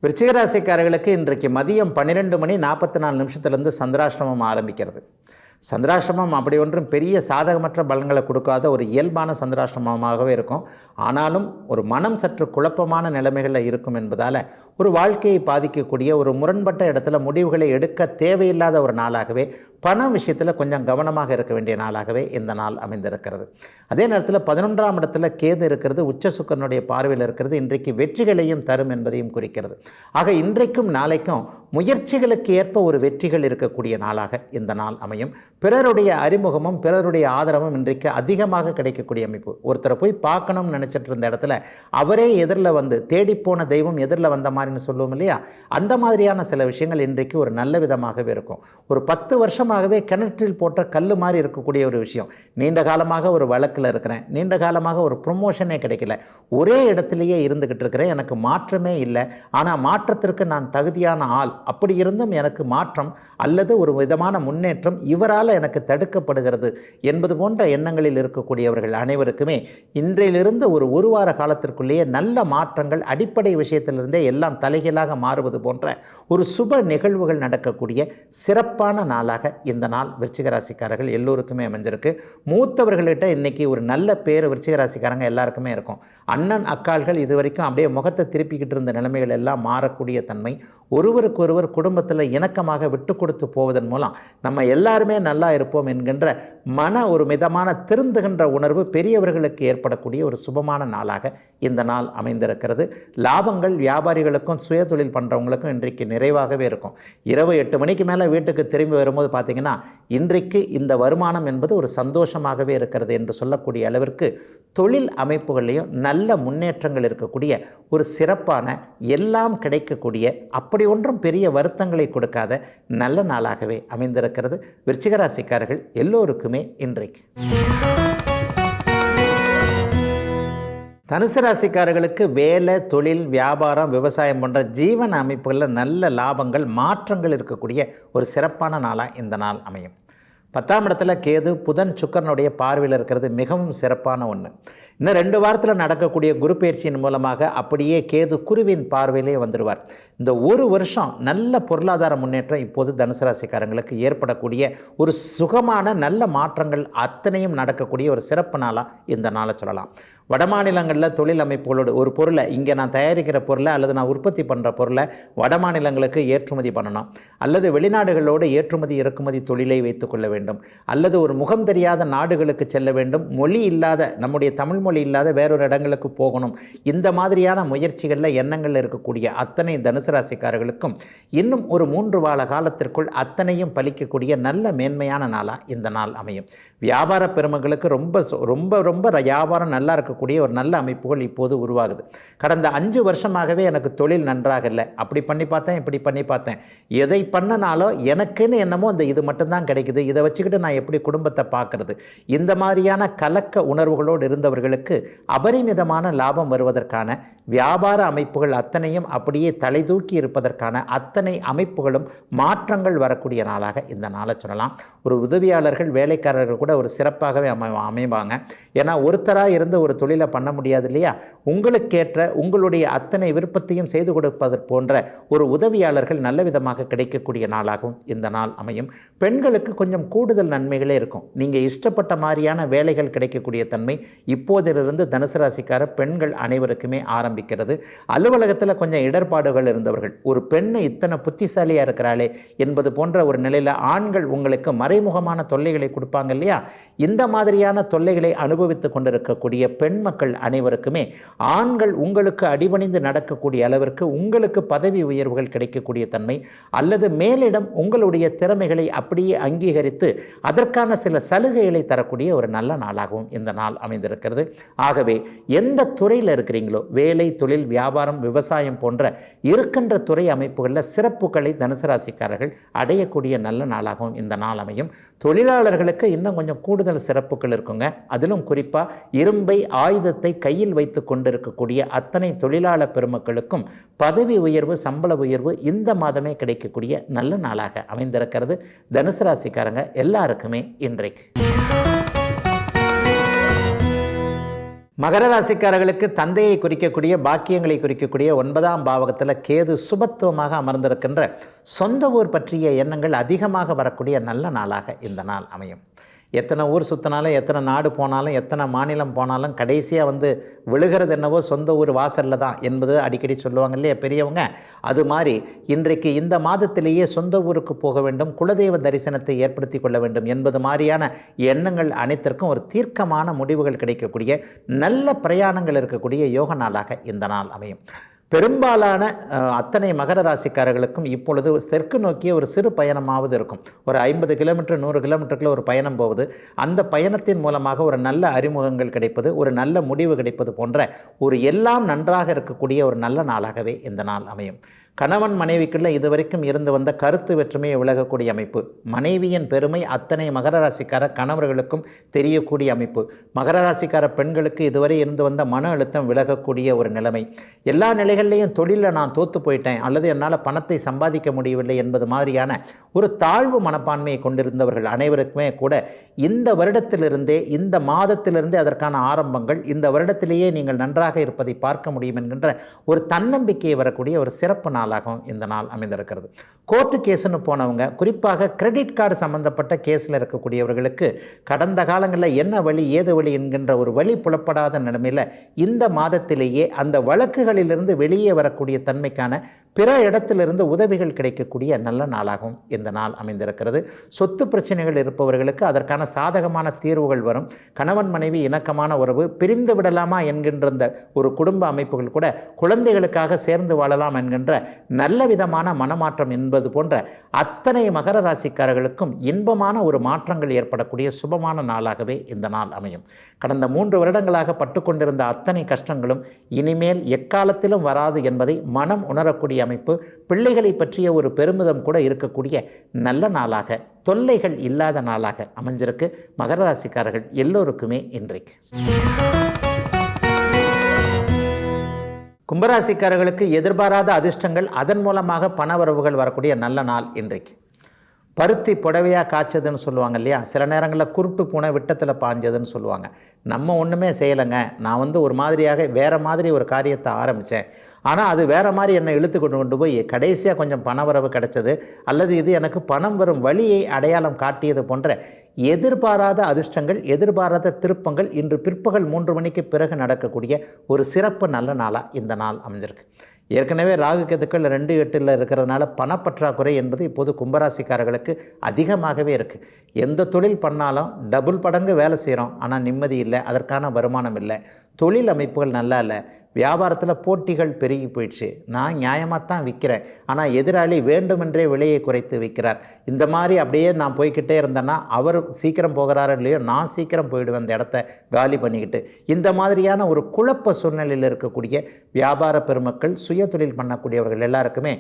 விருச்சிக ராசிக்காரர்களுக்கு இன்றைக்கு மதியம் 12:44 சந்திராஷ்டமம் ஆரம்பிக்கிறது. சந்திராஷ்டமம் அப்படி ஒன்றும் பெரிய சாதகமற்ற பலன்களை கொடுக்காத ஒரு இயல்பான சந்திராஷ்டமமாகவே இருக்கும். ஆனாலும் ஒரு மனம் சற்று குழப்பமான நிலைமைகளில் இருக்கும் என்பதால் ஒரு வாழ்க்கையை பாதிக்கக்கூடிய ஒரு முரண்பட்ட இடத்துல முடிவுகளை எடுக்க தேவையில்லாத ஒரு நாளாகவே, பண விஷயத்தில் கொஞ்சம் கவனமாக இருக்க வேண்டிய நாளாகவே இந்த நாள் அமைந்திருக்கிறது. அதே நேரத்தில் 11ஆம் இடத்துல கேது இருக்கிறது, உச்ச சுக்கிரனுடைய பார்வையில் இருக்கிறது, இன்றைக்கு வெற்றிகளையும் தரும் என்பதையும் குறிக்கிறது. ஆக இன்றைக்கும் நாளைக்கும் முயற்சிகளுக்கு ஏற்ப ஒரு வெற்றிகள் இருக்கக்கூடிய நாளாக இந்த நாள் அமையும். பிறருடைய அறிமுகமும் பிறருடைய ஆதரவும் இன்றைக்கு அதிகமாக கிடைக்கக்கூடிய அமைப்பு. ஒருத்தரை போய் பார்க்கணும்னு நினச்சிட்டு இருந்த இடத்துல அவரே எதிரில் தேடிப்போன தெய்வம் எதிரில் வந்த மாதிரின்னு சொல்லுவோம் இல்லையா? அந்த மாதிரியான சில விஷயங்கள் இன்றைக்கு ஒரு நல்ல விதமாகவே இருக்கும். ஒரு 10 வருஷமாகவே கிணற்றில் போட்ட கல் மாதிரி இருக்கக்கூடிய ஒரு விஷயம், நீண்ட காலமாக ஒரு வழக்கில் இருக்கிறேன், நீண்ட காலமாக ஒரு ப்ரொமோஷனே கிடைக்கல, ஒரே இடத்துலையே இருந்துக்கிட்டு இருக்கிறேன், எனக்கு மாற்றமே இல்லை, ஆனால் மாற்றத்திற்கு நான் தகுதியான ஆள், அப்படி இருந்தும் எனக்கு மாற்றம் அல்லது ஒரு விதமான முன்னேற்றம் இவரால் எனக்கு தடுக்கப்படுகிறது என்பது போன்ற எண்ணங்களில் இருக்கக்கூடியவர்கள் அனைவருக்குமே இன்றையிலிருந்து ஒரு வார காலத்திற்குள்ளேயே நல்ல மாற்றங்கள், அடிப்படை விஷயத்திலிருந்தே எல்லாம் தலைகீழாக மாறுவது போன்ற ஒரு சுப நிகழ்வுகள் நடக்கக்கூடிய சிறப்பான நாளாக இந்த நாள் விருச்சிக ராசிக்காரர்கள் எல்லோருக்குமே அமைஞ்சிருக்கு. மூத்தவர்கள்கிட்ட இன்னைக்கு ஒரு நல்ல பேர் விருச்சிக ராசிக்காரங்க எல்லாருக்குமே இருக்கும். அண்ணன் அக்காள்கள் இதுவரைக்கும் அப்படியே முகத்தை திருப்பிக்கிட்டு இருந்த நிலைமைகள் எல்லாம் மாறக்கூடிய தன்மை, ஒருவருக்கொருவர் குடும்பத்தில் இணக்கமாக விட்டு கொடுத்து போவதன் மூலம் நம்ம எல்லாருமே நல்லா இருப்போம் என்கின்ற ஒரு மிதமான திருந்துகின்ற உணர்வு பெரியவர்களுக்கு ஏற்படக்கூடிய ஒரு சுபமான நாளாக இந்த நாள் அமைந்திருக்கிறது. லாபங்கள் வியாபாரிகளுக்கும் சுயதொழில் பண்ணுறவங்களுக்கும் இன்றைக்கு நிறைவாகவே இருக்கும். இரவு 8 மணிக்கு மேலே வீட்டுக்கு திரும்பி வரும்போது பார்த்திங்கன்னா இன்றைக்கு இந்த வருமானம் என்பது ஒரு சந்தோஷமாகவே இருக்கிறது என்று சொல்லக்கூடிய அளவிற்கு தொழில் அமைப்புகளையும் நல்ல முன்னேற்றங்கள் இருக்கக்கூடிய ஒரு சிறப்பான எல்லாம் கிடைக்கக்கூடிய, அப்படி ஒன்றும் பெரிய வருத்தங்களை கொடுக்காத நல்ல நாளாகவே அமைந்திருக்கிறது விருச்சிக ராசிக்காரர்கள் எல்லோருக்குமே இன்றைக்கு. தனுசு ராசிக்காரர்களுக்கு வேலை, தொழில், வியாபாரம், விவசாயம் போன்ற ஜீவன அமைப்புகளில் நல்ல லாபங்கள், மாற்றங்கள் இருக்கக்கூடிய ஒரு சிறப்பான நாளாக இந்த நாள் அமையும். 10ஆம் இடத்துல கேது புதன் சுக்கிரனுடைய பார்வையில் இருக்கிறது மிகவும் சிறப்பான ஒன்று. இன்னும் 2 வாரத்தில் நடக்கக்கூடிய குரு பயிற்சியின் மூலமாக அப்படியே கேது குருவின் பார்வையிலே வந்துடுவார். இந்த ஒரு வருஷம் நல்ல பொருளாதார முன்னேற்றம் இப்போது தனுசு ராசிக்காரங்களுக்கு ஏற்படக்கூடிய ஒரு சுகமான நல்ல மாற்றங்கள் அத்தனையும் நடக்கக்கூடிய ஒரு சிறப்பு நாளாக இந்த நாளை சொல்லலாம். வடமாநிலங்களில் தொழில் அமைப்புகளோடு ஒரு பொருளை இங்கே நான் தயாரிக்கிற பொருளை அல்லது நான் உற்பத்தி பண்ணுற பொருளை வடமாநிலங்களுக்கு ஏற்றுமதி பண்ணணும், அல்லது வெளிநாடுகளோடு ஏற்றுமதி இறக்குமதி தொழிலை வைத்துக்கொள்ள வேண்டும், அல்லது ஒரு முகம் தெரியாத நாடுகளுக்கு செல்ல வேண்டும், மொழி இல்லாத நம்முடைய தமிழ் மொழி இல்லாத வேறொரு இடங்களுக்கு போகணும். இந்த மாதிரியான முயற்சிகளில் எண்ணங்கள் இருக்கக்கூடிய அத்தனை தனுசு ராசிக்காரர்களுக்கும் இன்னும் ஒரு 3 வார காலத்திற்குள் அத்தனையும் பலிக்கக்கூடிய நல்ல மேன்மையான நாளாக இந்த நாள் அமையும். வியாபார பெருமகளுக்கு ரொம்ப ரொம்ப ரொம்ப வியாபாரம் நல்லா இருக்கக்கூடிய ஒரு நல்ல அமைப்புகள் இப்போது உருவாகுது. கடந்த 5 வருஷமாகவே எனக்கு தொழில் நன்றாக இல்லை, அப்படி பண்ணி பார்த்தேன் இப்படி பண்ணி பார்த்தேன், எதை பண்ணனாலும் எனக்குன்னு என்னமோ அந்த இது மட்டும்தான் கிடைக்குது, இதை வச்சுக்கிட்டு நான் எப்படி குடும்பத்தை பார்க்கறது, இந்த மாதிரியான கலக்க உணர்வுகளோடு இருந்தவர்களுக்கு அபரிமிதமான லாபம் வருவதற்கான வியாபார அமைப்புகள் அத்தனையும் அப்படியே தலை தூக்கி இருப்பதற்கான அத்தனை அமைப்புகளும் மாற்றங்கள் வரக்கூடிய நாளாக இந்த நாளை சொல்லலாம். ஒரு உதவியாளர்கள் வேலைக்காரர்கள் கூட ஒரு சிறப்பாகவே அமைவாங்க. ஏன்னா ஒருத்தராக இருந்து ஒரு தொழிலை பண்ண முடியாது இல்லையா, உங்களுக்கேற்ற உங்களுடைய அத்தனை விருப்பத்தையும் செய்து கொடுப்பதற்கு போன்ற ஒரு உதவியாளர்கள் நல்ல விதமாக கிடைக்கக்கூடிய நாளாகவும் இந்த நாள் அமையும். பெண்களுக்கு கொஞ்சம் கூடுதல் நன்மைகளே இருக்கும். நீங்கள் இஷ்டப்பட்ட மாதிரியான வேலைகள் கிடைக்கக்கூடிய தன்மை இப்போதிலிருந்து தனுசு ராசிக்கார பெண்கள் அனைவருக்குமே ஆரம்பிக்கிறது. அலுவலகத்தில் கொஞ்சம் இடர்பாடுகள் இருந்தவர்கள், ஒரு பெண்ணை இத்தனை புத்திசாலியாக இருக்கிறாளே என்பது போன்ற ஒரு நிலையில் ஆண்கள் உங்களுக்கு மறைமுகமான தொல்லைகளை கொடுப்பாங்க இல்லையா, இந்த மாதிரியான தொல்லைகளை அனுபவித்து கொண்டிருக்கக்கூடிய பெண் மக்கள் அனைவருக்குமே ஆண்கள் உங்களுக்கு அடிபணிந்து நடக்கக்கூடிய அளவிற்கு உங்களுக்கு பதவி உயர்வுகள் கிடைக்கக்கூடிய தன்மை, அல்லது மேலிடம் உங்களுடைய திறமைகளை அப்படியே அங்கீகரித்து அதற்கான சில சலுகைகளை தரக்கூடிய ஒரு நல்ல நாளாகவும் இந்த நாள் அமைந்திருக்கிறது. ஆகவே எந்த துறையில் இருக்கிறீங்களோ, வேலை, தொழில், வியாபாரம், விவசாயம் போன்ற இருக்கின்ற துறை அமைப்புகளில் சிறப்புகளை தனுசு ராசிக்காரர்கள் அடையக்கூடிய நல்ல நாளாகவும் இந்த நாள் அமையும். தொழிலாளர்களுக்கு இன்னும் கொஞ்சம் கூடுதல் சிறப்புகள் இருக்குங்க. அதிலும் குறிப்பாக இரும்பை ஆயுதத்தை கையில் வைத்து கொண்டிருக்கக்கூடிய அத்தனை தொழிலாளர் பெருமக்களுக்கும் பதவி உயர்வு, சம்பள உயர்வு இந்த மாதமே கிடைக்கக்கூடிய நல்ல நாளாக அமைந்திருக்கிறது. தனுசு ராசிக்காரங்க எல்லாருக்குமே இன்றைக்கு. மகர ராசிக்காரர்களுக்கு தந்தையை குறிக்கக்கூடிய பாக்கியங்களை குறிக்கக்கூடிய 9ஆம் பாவகத்தில் கேது சுபத்துவமாக அமர்ந்திருக்கின்ற சொந்த ஊர் பற்றிய எண்ணங்கள் அதிகமாக வரக்கூடிய நல்ல நாளாக இந்த நாள் அமையும். எத்தனை ஊர் சுற்றினாலும், எத்தனை நாடு போனாலும், எத்தனை மாநிலம் போனாலும் கடைசியாக விழுகிறது என்னவோ சொந்த ஊர் வாசலில் தான் என்பது அடிக்கடி சொல்லுவாங்க இல்லையா பெரியவங்க. அது மாதிரி இன்றைக்கு இந்த மாதத்திலேயே சொந்த ஊருக்கு போக வேண்டும், குலதெய்வ தரிசனத்தை ஏற்படுத்தி கொள்ள வேண்டும் என்பது மாதிரியான எண்ணங்கள் அனைத்திற்கும் ஒரு தீர்க்கமான முடிவுகள் கிடைக்கக்கூடிய நல்ல பிரயாணங்கள் இருக்கக்கூடிய யோக நாளாக இந்த நாள் அமையும். பெரும்பாலான அத்தனை மகர ராசிக்காரர்களுக்கும் இப்பொழுது தெற்கு நோக்கிய ஒரு சிறு பயணமாவது இருக்கும். ஒரு 50 கிலோமீட்டர் 100 கிலோமீட்டருக்குள்ள ஒரு பயணம் போகுது. அந்த பயணத்தின் மூலமாக ஒரு நல்ல அறிமுகங்கள் கிடைப்பது, ஒரு நல்ல முடிவு கிடைப்பது போன்ற ஒரு எல்லாம் நன்றாக இருக்கக்கூடிய ஒரு நல்ல நாளாகவே இந்த நாள் அமையும். கணவன் மனைவிக்குள்ள இதுவரைக்கும் இருந்து வந்த கருத்து வேற்றுமையை விலகக்கூடிய அமைப்பு, மனைவியின் பெருமை அத்தனை மகர ராசிக்கார கணவர்களுக்கும் தெரியக்கூடிய அமைப்பு, மகர ராசிக்கார பெண்களுக்கு இதுவரை இருந்து வந்த மன அழுத்தம் விலகக்கூடிய ஒரு நிலைமை, எல்லா நிலைகள்லையும் தொழிலில் நான் தோற்று போயிட்டேன் அல்லது என்னால் பணத்தை சம்பாதிக்க முடியவில்லை என்பது மாதிரியான ஒரு தாழ்வு மனப்பான்மையை கொண்டிருந்தவர்கள் அனைவருக்குமே கூட இந்த வருடத்திலிருந்தே, இந்த மாதத்திலிருந்தே அதற்கான ஆரம்பங்கள், இந்த வருடத்திலேயே நீங்கள் நன்றாக இருப்பதை பார்க்க முடியும் என்கின்ற ஒரு தன்னம்பிக்கையை வரக்கூடிய ஒரு சிறப்பு நாளாகவும் இந்த நாள் அமைந்திருக்கிறது. கோர்ட்டு கேஸுன்னு போனவங்க, குறிப்பாக கிரெடிட் கார்டு சம்பந்தப்பட்ட கேஸில் இருக்கக்கூடியவர்களுக்கு கடந்த காலங்களில் என்ன வழி ஏது வழி என்கின்ற ஒரு வழி புலப்படாத நிலைமையில் இந்த மாதத்திலேயே அந்த வழக்குகளிலிருந்து வெளியே வரக்கூடிய தன்மைக்கான பிற இடத்திலிருந்து உதவிகள் கிடைக்கக்கூடிய நல்ல நாளாகவும் இந்த நாள் அமைந்திருக்கிறது. சொத்து பிரச்சனைகள் இருப்பவர்களுக்கு அதற்கான சாதகமான தீர்வுகள் வரும். கணவன் மனைவி இணக்கமான உறவு, பிரிந்து விடலாமா என்கின்ற ஒரு குடும்ப அமைப்புகள் கூட குழந்தைகளுக்காக சேர்ந்து வாழலாம் என்கின்ற நல்ல விதமான மனமாற்றம் என்பது போன்ற அத்தனை மகர ராசிக்காரர்களுக்கும் இன்பமான ஒரு மாற்றங்கள் ஏற்படக்கூடிய சுபமான நாளாகவே இந்த நாள் அமையும். கடந்த 3 வருடங்களாக பட்டுக்கொண்டிருந்த அத்தனை கஷ்டங்களும் இனிமேல் எக்காலத்திலும் வராது என்பதை மனம் உணரக்கூடிய அமைப்பு, பிள்ளைகளை பற்றிய ஒரு பெருமிதம் கூட இருக்கக்கூடிய நல்ல நாளாக, தொல்லைகள் இல்லாத நாளாக அமைஞ்சிருக்கு மகர ராசிக்காரர்கள் எல்லோருக்குமே இன்றைக்கு. கும்பராசிக்காரர்களுக்கு எதிர்பாராத அதிர்ஷ்டங்கள், அதன் மூலமாக பணவரவுகள் வரக்கூடிய நல்ல நாள் இன்றைக்கு. பருத்தி புடவையாக காய்ச்சதுன்னு சொல்லுவாங்க இல்லையா, சில நேரங்களில் குருட்டு பூனை விட்டத்தில் பாஞ்சதுன்னு சொல்லுவாங்க. நம்ம ஒன்றுமே செய்யலைங்க, நான் ஒரு மாதிரியாக வேறு மாதிரி ஒரு காரியத்தை ஆரம்பித்தேன், ஆனால் அது வேறு மாதிரி என்னை இழுத்து கொண்டு போய் கடைசியாக கொஞ்சம் பணவரவு கிடைச்சது, அல்லது இது எனக்கு பணம் வரும் வழியை அடையாளம் காட்டியது போன்ற எதிர்பாராத அதிர்ஷ்டங்கள், எதிர்பாராத திருப்பங்கள் இன்று பிற்பகல் 3 மணிக்கு பிறகு நடக்கக்கூடிய ஒரு சிறப்பு நல்ல நாளாக இந்த நாள் அமைஞ்சிருக்கு. ஏற்கனவே ராகு கேதுக்கள் 2-8 இருக்கிறதுனால பணப்பற்றாக்குறை என்பது இப்போது கும்பராசிக்காரர்களுக்கு அதிகமாகவே இருக்குது. எந்த தொழில் பண்ணாலும் டபுள் படங்கு வேலை செய்கிறோம், ஆனால் நிம்மதி இல்லை, அதற்கான வருமானம் இல்லை, தொழில் அமைப்புகள் நல்லா இல்லை, வியாபாரத்தில் போட்டிகள் பெருகி போயிடுச்சு, நான் நியாயமாக தான் விற்கிறேன், ஆனால் எதிராளி வேண்டுமென்றே விலையை குறைத்து விற்கிறார், இந்த மாதிரி அப்படியே நான் போய்கிட்டே இருந்தேன்னா அவர் சீக்கிரம் போகிறாரோ இல்லையோ நான் சீக்கிரம் போயிடுவேன் அந்த இடத்த காலி பண்ணிக்கிட்டு, இந்த மாதிரியான ஒரு குழப்ப சூழ்நிலையில் இருக்கக்கூடிய வியாபார பெருமக்கள், சுய தொழில் பண்ணக்கூடியவர்கள் எல்லாருக்குமே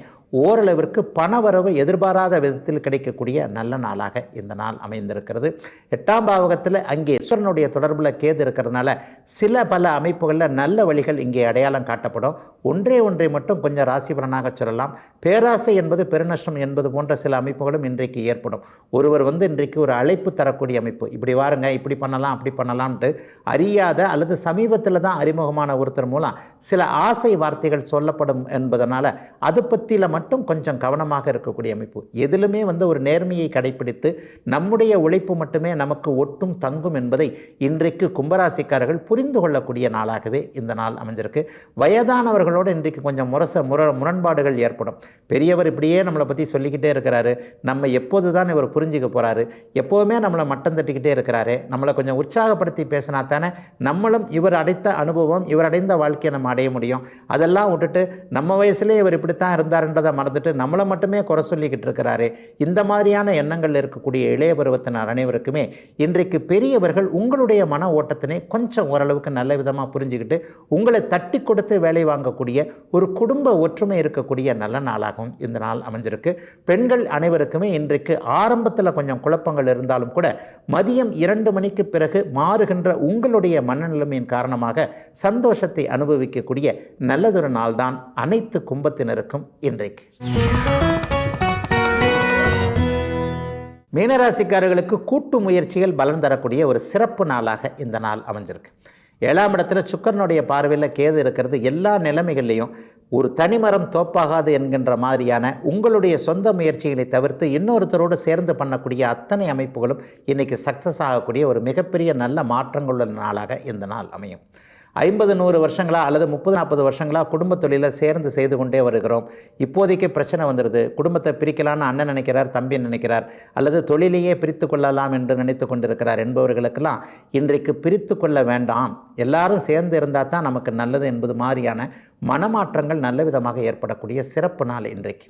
ஓரளவிற்கு பணவரவு எதிர்பாராத விதத்தில் கிடைக்கக்கூடிய நல்ல நாளாக இந்த நாள் அமைந்திருக்கிறது. 8ஆம் பாவகத்தில் அங்கே ஈஸ்வரனுடைய தொடர்பில் கேது இருக்கிறதுனால சில பல அமைப்புகளில் நல்ல வழிகள் இங்கே அடையாளம் காட்டப்படும். ஒன்றை மட்டும் கொஞ்சம் ராசிபலனாக சொல்லலாம். பேராசை என்பது பெருநஷ்டம் என்பது போன்ற சில அமைப்புகளும் இன்றைக்கு ஏற்படும். ஒருவர் இன்றைக்கு ஒரு அழைப்பு தரக்கூடிய அமைப்பு, இப்படி வாருங்க, இப்படி பண்ணலாம், அப்படி பண்ணலாம்ட்டு அறியாத அல்லது சமீபத்தில் தான் அறிமுகமான ஒருத்தர் மூலம் சில ஆசை வார்த்தைகள் சொல்லப்படும் என்பதனால அது பற்றியில் மட்டும் கொஞ்சம் கவனமாக இருக்கக்கூடிய அமைப்பு. எதிலுமே ஒரு நேர்மையை கடைபிடித்து நம்முடைய உழைப்பு மட்டுமே நமக்கு ஒட்டும் தங்கும் என்பதை இன்றைக்கு கும்பராசிக்காரர்கள் புரிந்து கொள்ளக்கூடிய நாளாகவே இந்த நாள் அமைஞ்சிருக்கு. வயதானவர்களோடு இன்றைக்கு கொஞ்சம் முரண்பாடுகள் ஏற்படும். பெரியவர் இப்படியே நம்மளை பற்றி சொல்லிக்கிட்டே இருக்கிறாரு, நம்ம எப்போது தான் இவர் புரிஞ்சுக்க போகிறாரு, எப்போவுமே நம்மளை மட்டம் தட்டிக்கிட்டே இருக்கிறாரு, நம்மளை கொஞ்சம் உற்சாகப்படுத்தி பேசினா தானே நம்மளும் இவர் அடைத்த அனுபவம், இவர் அடைந்த வாழ்க்கையை நம்ம அடைய முடியும். அதெல்லாம் விட்டுட்டு நம்ம வயசுலேயே இவர் இப்படித்தான் இருந்தாருன்றதை மறந்துட்டு நம்மளை மட்டுமே குறை சொல்லிக்கிட்டு இருக்கிறாரு. இந்த மாதிரியான எண்ணங்கள் இருக்கக்கூடிய இளைய பருவத்தினர் அனைவருக்குமே இன்றைக்கு பெரியவர்கள் உங்களுடைய மன ஓட்டத்தினை கொஞ்சம் ஓரளவுக்கு நல்ல விதமாக புரிஞ்சுக்கிட்டு உங்களை தட்டி கொடுத்து வேலை வாங்கக்கூடிய ஒரு குடும்ப ஒற்றுமை இருக்கக்கூடிய நல்ல நாளாகவும் இந்த நாள் அமைஞ்சிருக்கு. பெண்கள் அனைவருக்குமே இன்றைக்கு ஆரம்பத்தில் கொஞ்சம் குழப்பங்கள் இருந்தாலும் கூட மதியம் 2 மணிக்கு பிறகு மாறுகின்ற உங்களுடைய மனநிலைமையின் காரணமாக சந்தோஷத்தை அனுபவிக்கக்கூடிய நல்லதொரு நாள்தான் அனைத்து கும்பத்தினருக்கும் இன்றைக்கு. மீனராசிக்காரர்களுக்கு கூட்டு முயற்சிகள் பலன் தரக்கூடிய ஒரு சிறப்பு நாளாக இந்த நாள் அமைஞ்சிருக்கு. 7ஆம் இடத்துல சுக்கிரனுடைய பார்வையில் கேது இருக்கிறது எல்லா நிலைமைகள்லையும் ஒரு தனிமரம் தோப்பாகாது என்கின்ற மாதிரியான உங்களுடைய சொந்த முயற்சிகளை தவிர்த்து இன்னொருத்தரோடு சேர்ந்து பண்ணக்கூடிய அத்தனை அமைப்புகளும் இன்றைக்கி சக்ஸஸ் ஆகக்கூடிய ஒரு மிகப்பெரிய நல்ல மாற்றங்களுள்ள நாளாக இந்த நாள் அமையும். 50-100 வருஷங்களாக அல்லது 30-40 வருஷங்களாக குடும்ப தொழிலை சேர்ந்து செய்து கொண்டே வருகிறோம். இப்போதைக்கு பிரச்சனை வந்துடுது, குடும்பத்தை பிரிக்கலான்னு அண்ணன் நினைக்கிறார், தம்பி நினைக்கிறார், அல்லது தொழிலையே பிரித்து கொள்ளலாம் என்று நினைத்து கொண்டிருக்கிறார் என்பவர்களுக்கெல்லாம் இன்றைக்கு பிரித்து கொள்ள வேண்டாம், எல்லாரும் சேர்ந்து இருந்தால் தான் நமக்கு நல்லது என்பது மாதிரியான மனமாற்றங்கள் நல்ல விதமாக ஏற்படக்கூடிய சிறப்பு நாள் இன்றைக்கு.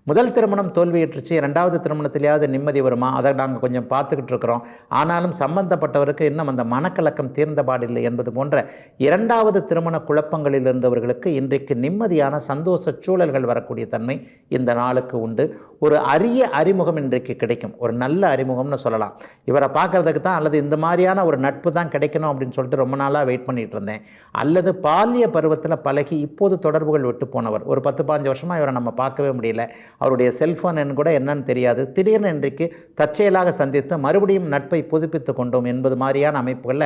முதல் திருமணம் தோல்வியுற்றுச்சு, 2வது திருமணத்திலேயாவது நிம்மதி வருமா, அதை நாங்கள் கொஞ்சம் பார்த்துக்கிட்டு இருக்கிறோம், ஆனாலும் சம்பந்தப்பட்டவருக்கு இன்னும் அந்த மனக்கலக்கம் தீர்ந்தபாடில்லை என்பது போன்ற 2வது திருமண குழப்பங்களில் இருந்தவர்களுக்கு இன்றைக்கு நிம்மதியான சந்தோஷ சூழல்கள் வரக்கூடிய தன்மை இந்த நாளுக்கு உண்டு. ஒரு அரிய அறிமுகம் இன்றைக்கு கிடைக்கும், ஒரு நல்ல அறிமுகம்னு சொல்லலாம். இவரை பார்க்கறதுக்கு தான் அல்லது இந்த மாதிரியான ஒரு நட்பு தான் கிடைக்கணும் அப்படின்னு சொல்லிட்டு ரொம்ப நாளாக வெயிட் பண்ணிகிட்டு இருந்தேன், அல்லது பாலிய பருவத்தில் பழகி இப்போது தொடர்புகள் விட்டு போனவர், ஒரு 10-15 வருஷமாக இவரை நம்ம பார்க்கவே முடியல, அவருடைய செல்ஃபோன் எண் கூட என்னன்னு தெரியாது, திடீர்னு இன்றைக்கு தற்செயலாக சந்தித்து மறுபடியும் நட்பை புதுப்பித்து கொண்டோம் என்பது மாதிரியான அமைப்புகளில்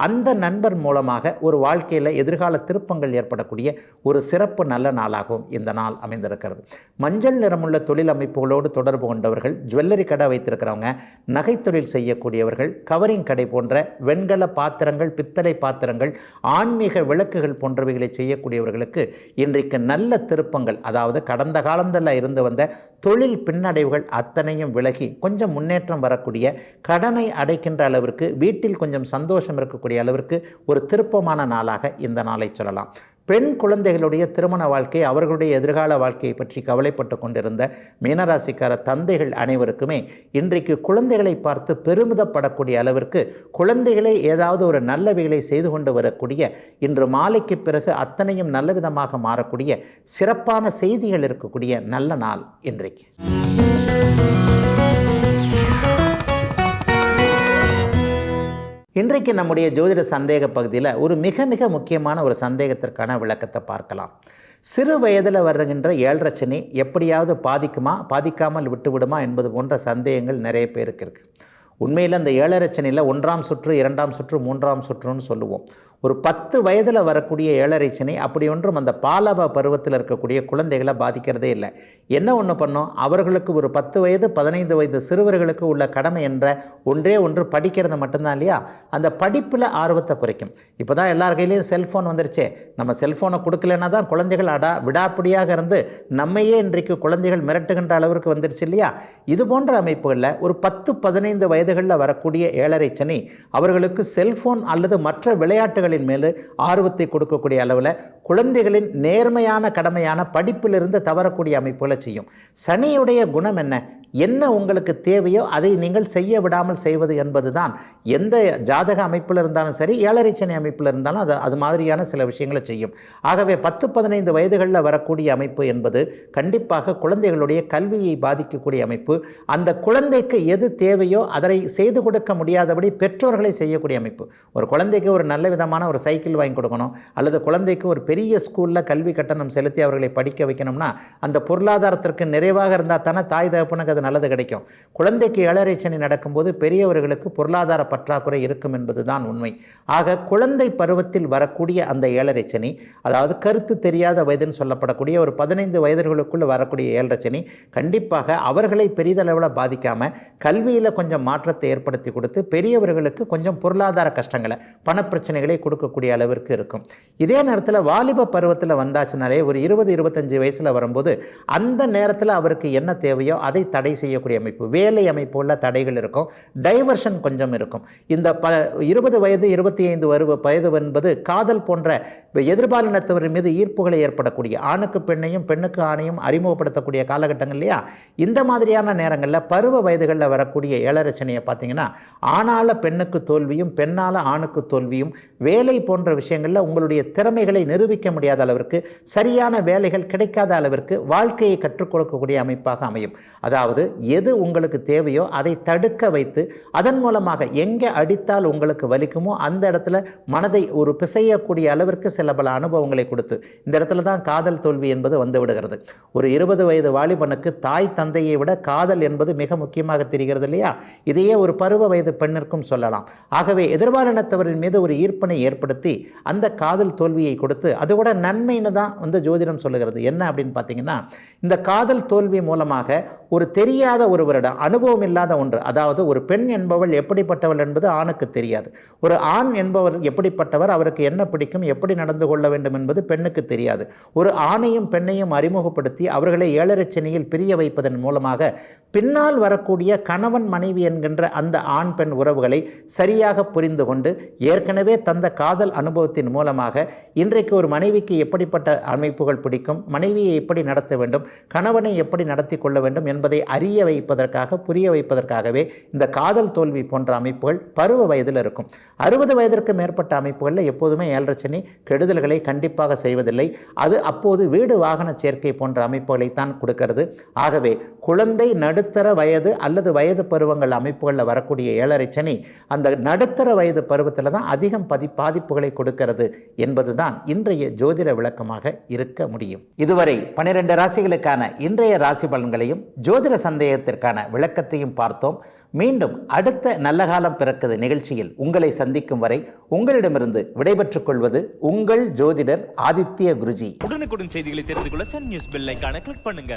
அந்த நண்பர் மூலமாக ஒரு வாழ்க்கையில் எதிர்கால திருப்பங்கள் ஏற்படக்கூடிய ஒரு சிறப்பு நல்ல நாளாகவும் இந்த நாள் அமைந்திருக்கிறது. மஞ்சள் நிறமுள்ள தொழில் அமைப்புகளோடு தொடர்பு கொண்டவர்கள், ஜுவல்லரி கடை வைத்திருக்கிறவங்க, நகை தொழில் செய்யக்கூடியவர்கள், கவரிங் கடை போன்ற வெண்கல பாத்திரங்கள், பித்தளை பாத்திரங்கள், ஆன்மீக விளக்குகள் போன்றவைகளை செய்யக்கூடியவர்களுக்கு இன்றைக்கு நல்ல திருப்பங்கள், அதாவது கடந்த காலத்தில் இருந்து வந்த தொழில் பின்னடைவுகள் அத்தனையும் விலகி கொஞ்சம் முன்னேற்றம் வரக்கூடிய, கடனை அடைக்கின்ற அளவிற்கு வீட்டில் கொஞ்சம் சந்தோஷம் இருக்கக்கூடிய அளவிற்கு ஒரு திருப்பமான நாளாக இந்த நாளை சொல்லலாம். பெண் குழந்தைகளுடைய திருமண வாழ்க்கை, அவர்களுடைய எதிர்கால வாழ்க்கையை பற்றி கவலைப்பட்டு கொண்டிருந்த மீனராசிக்கார தந்தைகள் அனைவருக்குமே இன்றைக்கு குழந்தைகளை பார்த்து பெருமிதப்படக்கூடிய அளவிற்கு குழந்தைகளே ஏதாவது ஒரு நல்லவைகளை செய்து கொண்டு வரக்கூடிய, இன்று மாலைக்கு பிறகு அத்தனையும் நல்ல விதமாக மாறக்கூடிய சிறப்பான செய்திகள் இருக்கக்கூடிய நல்ல நாள் இன்றைக்கு. இன்றைக்கு நம்முடைய ஜோதிட சந்தேக பகுதியில் ஒரு மிக மிக முக்கியமான ஒரு சந்தேகத்திற்கான விளக்கத்தை பார்க்கலாம். சிறு வயதில் வருகின்ற 7.5 சனி எப்படியாவது பாதிக்குமா, பாதிக்காமல் விட்டுவிடுமா என்பது போன்ற சந்தேகங்கள் நிறைய பேருக்கு இருக்குது. உண்மையில் அந்த 7.5 சனியில் 1ஆம் சுற்று, 2ஆம் சுற்று, 3ஆம் சுற்றுன்னு சொல்லுவோம். ஒரு 10 வயதில் வரக்கூடிய 7.5 சனி அப்படி ஒன்றும் அந்த பாலவ பருவத்தில் இருக்கக்கூடிய குழந்தைகளை பாதிக்கிறதே இல்லை. என்ன ஒன்று பண்ணோம், அவர்களுக்கு ஒரு 10 வயது 15 வயது சிறுவர்களுக்கு உள்ள கடமை என்ற ஒன்றே ஒன்று படிக்கிறது மட்டும்தான் இல்லையா? அந்த படிப்பில் ஆர்வத்தை குறைக்கும். இப்போ தான் எல்லார் கையிலையும் செல்ஃபோன் வந்துருச்சே. நம்ம செல்ஃபோனை கொடுக்கலன்னா தான் குழந்தைகள் விடாப்பிடியாக இருந்து நம்மையே இன்றைக்கு குழந்தைகள் மிரட்டுகின்ற அளவிற்கு வந்துருச்சு இல்லையா? இது போன்ற அமைப்புகளில் ஒரு 10-15 வயதுகளில் வரக்கூடிய 7.5 சனி அவர்களுக்கு செல்ஃபோன் அல்லது மற்ற விளையாட்டுகள் மேலே ஆர்வத்தை கொடுக்கக்கூடிய அளவில் குழந்தைகளின் நேர்மையான கடமையான படிப்பிலிருந்து தவறக்கூடிய அமைப்புகளை செய்யும். சனியுடைய குணம் என்ன உங்களுக்கு தேவையோ அதை நீங்கள் செய்ய விடாமல் செய்வது என்பது தான். எந்த ஜாதக அமைப்பில் இருந்தாலும் சரி, 7.5 சனி அமைப்பில் இருந்தாலும் அது மாதிரியான சில விஷயங்களை செய்யும். ஆகவே 10-15 வயதுகளில் வரக்கூடிய அமைப்பு என்பது கண்டிப்பாக குழந்தைகளுடைய கல்வியை பாதிக்கக்கூடிய அமைப்பு. அந்த குழந்தைக்கு எது தேவையோ அதை செய்து கொடுக்க முடியாதபடி பெற்றோர்களை செய்யக்கூடிய அமைப்பு. ஒரு குழந்தைக்கு ஒரு நல்ல விதமான ஒரு சைக்கிள் வாங்கி கொடுக்கணும், அல்லது குழந்தைக்கு ஒரு பெரிய ஸ்கூலில் கல்வி கட்டணம் செலுத்தி அவர்களை படிக்க வைக்கணும்னா அந்த பொருளாதாரத்திற்கு நிறைவாக இருந்தால் தானே தாய் தகப்பனுக்கு நல்லது கிடைக்கும். குழந்தைக்கு 7.5 சனி நடக்கும்போது பெரியவர்களுக்கு பொருளாதார பற்றாக்குறை இருக்கும் என்பது தான் உண்மை. ஆக குழந்தை பருவத்தில் வரக்கூடிய அந்த 7.5 சனி, அதாவது கருத்து தெரியாத வயதுன்னு சொல்லப்படக்கூடிய ஒரு 15 வயதுகளுக்குள் வரக்கூடிய 7.5 சனி கண்டிப்பாக அவர்களை பெரிதளவில் பாதிக்காமல் கல்வியில் கொஞ்சம் மாற்றத்தை ஏற்படுத்தி கொடுத்து பெரியவர்களுக்கு கொஞ்சம் பொருளாதார கஷ்டங்களை, பணப்பிரச்சனைகளை கொடுக்கக்கூடிய அளவிற்கு இருக்கும். இதே நேரத்தில் வாலிப பருவத்தில் வந்தாச்சுனாலே ஒரு 20-25 வயசில் வரும்போது அந்த நேரத்தில் அவருக்கு என்ன தேவையோ அதை தடை செய்யக்கூடிய அமைப்பு, வேலை அமைப்பு உள்ள தடைகள் இருக்கும், டைவர்ஷன் கொஞ்சம் இருக்கும். இந்த 20 வயது 25 வயது என்பது காதல் போன்ற எதிர்பாலினத்தவர் மீது ஈர்ப்புகளை ஏற்படக்கூடிய, ஆணுக்கு பெண்ணையும் பெண்ணுக்கு ஆணையும் அறிமுகப்படுத்தக்கூடிய காலகட்டங்கள் இல்லையா? இந்த மாதிரியான நேரங்களில் பருவ வயதுகளில் வரக்கூடிய 7.5 சனியை பார்த்தீங்கன்னா ஆணால பெண்ணுக்கு தோல்வியும் பெண்ணால ஆணுக்கு தோல்வியும், வேலை போன்ற விஷயங்களில் உங்களுடைய திறமைகளை நிரூபிக்க முடியாத அளவிற்கு, சரியான வேலைகள் கிடைக்காத அளவிற்கு வாழ்க்கையை கற்றுக் கொடுக்கக்கூடிய அமைப்பாக அமையும். அதாவது எது உங்களுக்கு தேவையோ அதை தடுக்க வைத்து அதன் மூலமாக எங்கே அடித்தால் உங்களுக்கு வலிக்குமோ அந்த இடத்துல மனதை ஒரு பிசையக்கூடிய அளவிற்கு சில பல அனுபவங்களை கொடுத்து, இந்த இடத்துல தான் காதல் தோல்வி என்பது வந்து விடுகிறது. ஒரு 20 வயது வாலிபனுக்கு தாய் தந்தையை விட காதல் என்பது மிக முக்கியமாக தெரிகிறது இல்லையா? இதையே ஒரு பருவ வயது பெண்ணிற்கும் சொல்லலாம். ஆகவே எதிர்பாலினத்தவரின் மீது ஒரு ஈர்ப்பனை ஏற்படுத்தி அந்த காதல் தோல்வியை கொடுத்து, அது கூட நன்மைன்னு தான் வந்து ஜோதிடம் சொல்லுகிறது. என்ன அப்படின்னு பார்த்தீங்கன்னா, இந்த காதல் தோல்வி மூலமாக ஒரு தெரியாத ஒருவரிடம், அனுபவம் இல்லாத ஒன்று, அதாவது ஒரு பெண் என்பவள் எப்படிப்பட்டவள் என்பது ஆணுக்கு தெரியாது, ஒரு ஆண் என்பவர் எப்படிப்பட்டவர், அவருக்கு என்ன பிடிக்கும், எப்படி நடந்து கொள்ள வேண்டும் என்பது பெண்ணுக்கு தெரியாது. ஒரு ஆணையும் பெண்ணையும் அறிமுகப்படுத்தி அவர்களை 7.5 சனியில் பிரிய வைப்பதன் மூலமாக பின்னால் வரக்கூடிய கணவன் மனைவி என்கின்ற அந்த ஆண் பெண் உறவுகளை சரியாக புரிந்து கொண்டு, ஏற்கனவே தந்த காதல் அனுபவத்தின் மூலமாக இன்றைக்கு ஒரு மனைவிக்கு எப்படிப்பட்ட அமைப்புகள் பிடிக்கும், மனைவியை எப்படி நடத்த வேண்டும், கணவனை எப்படி நடத்தி கொள்ள வேண்டும் என்பதை அறிய வைப்பதற்காக, புரிய வைப்பதற்காகவே இந்த காதல் தோல்வி போன்ற அமைப்புகள் பருவ வயதில் இருக்கும். 60 வயதிற்கு மேற்பட்ட அமைப்புகளில் எப்போதுமே 7.5 சனி கெடுதல்களை கண்டிப்பாக செய்வதில்லை. அது அப்போது வீடு வாகன சேர்க்கை போன்ற அமைப்புகளைத்தான் கொடுக்கிறது. ஆகவே குழந்தை நடுத்தர வயது அல்லது வயது பருவங்கள் அமைப்புகளில் வரக்கூடிய 7.5 சனி அந்த நடுத்தர வயது பருவத்தில் தான் அதிகம் பாதிப்புகளை கொடுக்கிறது என்பதுதான் இன்றைய ஜோதிட விளக்கமாக இருக்க முடியும். இதுவரை 12 ராசிகளுக்கான இன்றைய ராசி பலன்களையும் ஜோதிட சந்தேகத்திற்கான விளக்கத்தையும் பார்த்தோம். மீண்டும் அடுத்த நல்ல காலம் பிறக்குது நிகழ்ச்சியில் உங்களை சந்திக்கும் வரை உங்களிடமிருந்து விடைபெற்றுக் கொள்வது உங்கள் ஜோதிடர் ஆதித்ய குருஜி. உடனுக்குடன் செய்திகளை தெரிந்து கொள்ள சன் நியூஸ் பெல் ஐகானை கிளிக் பண்ணுங்க.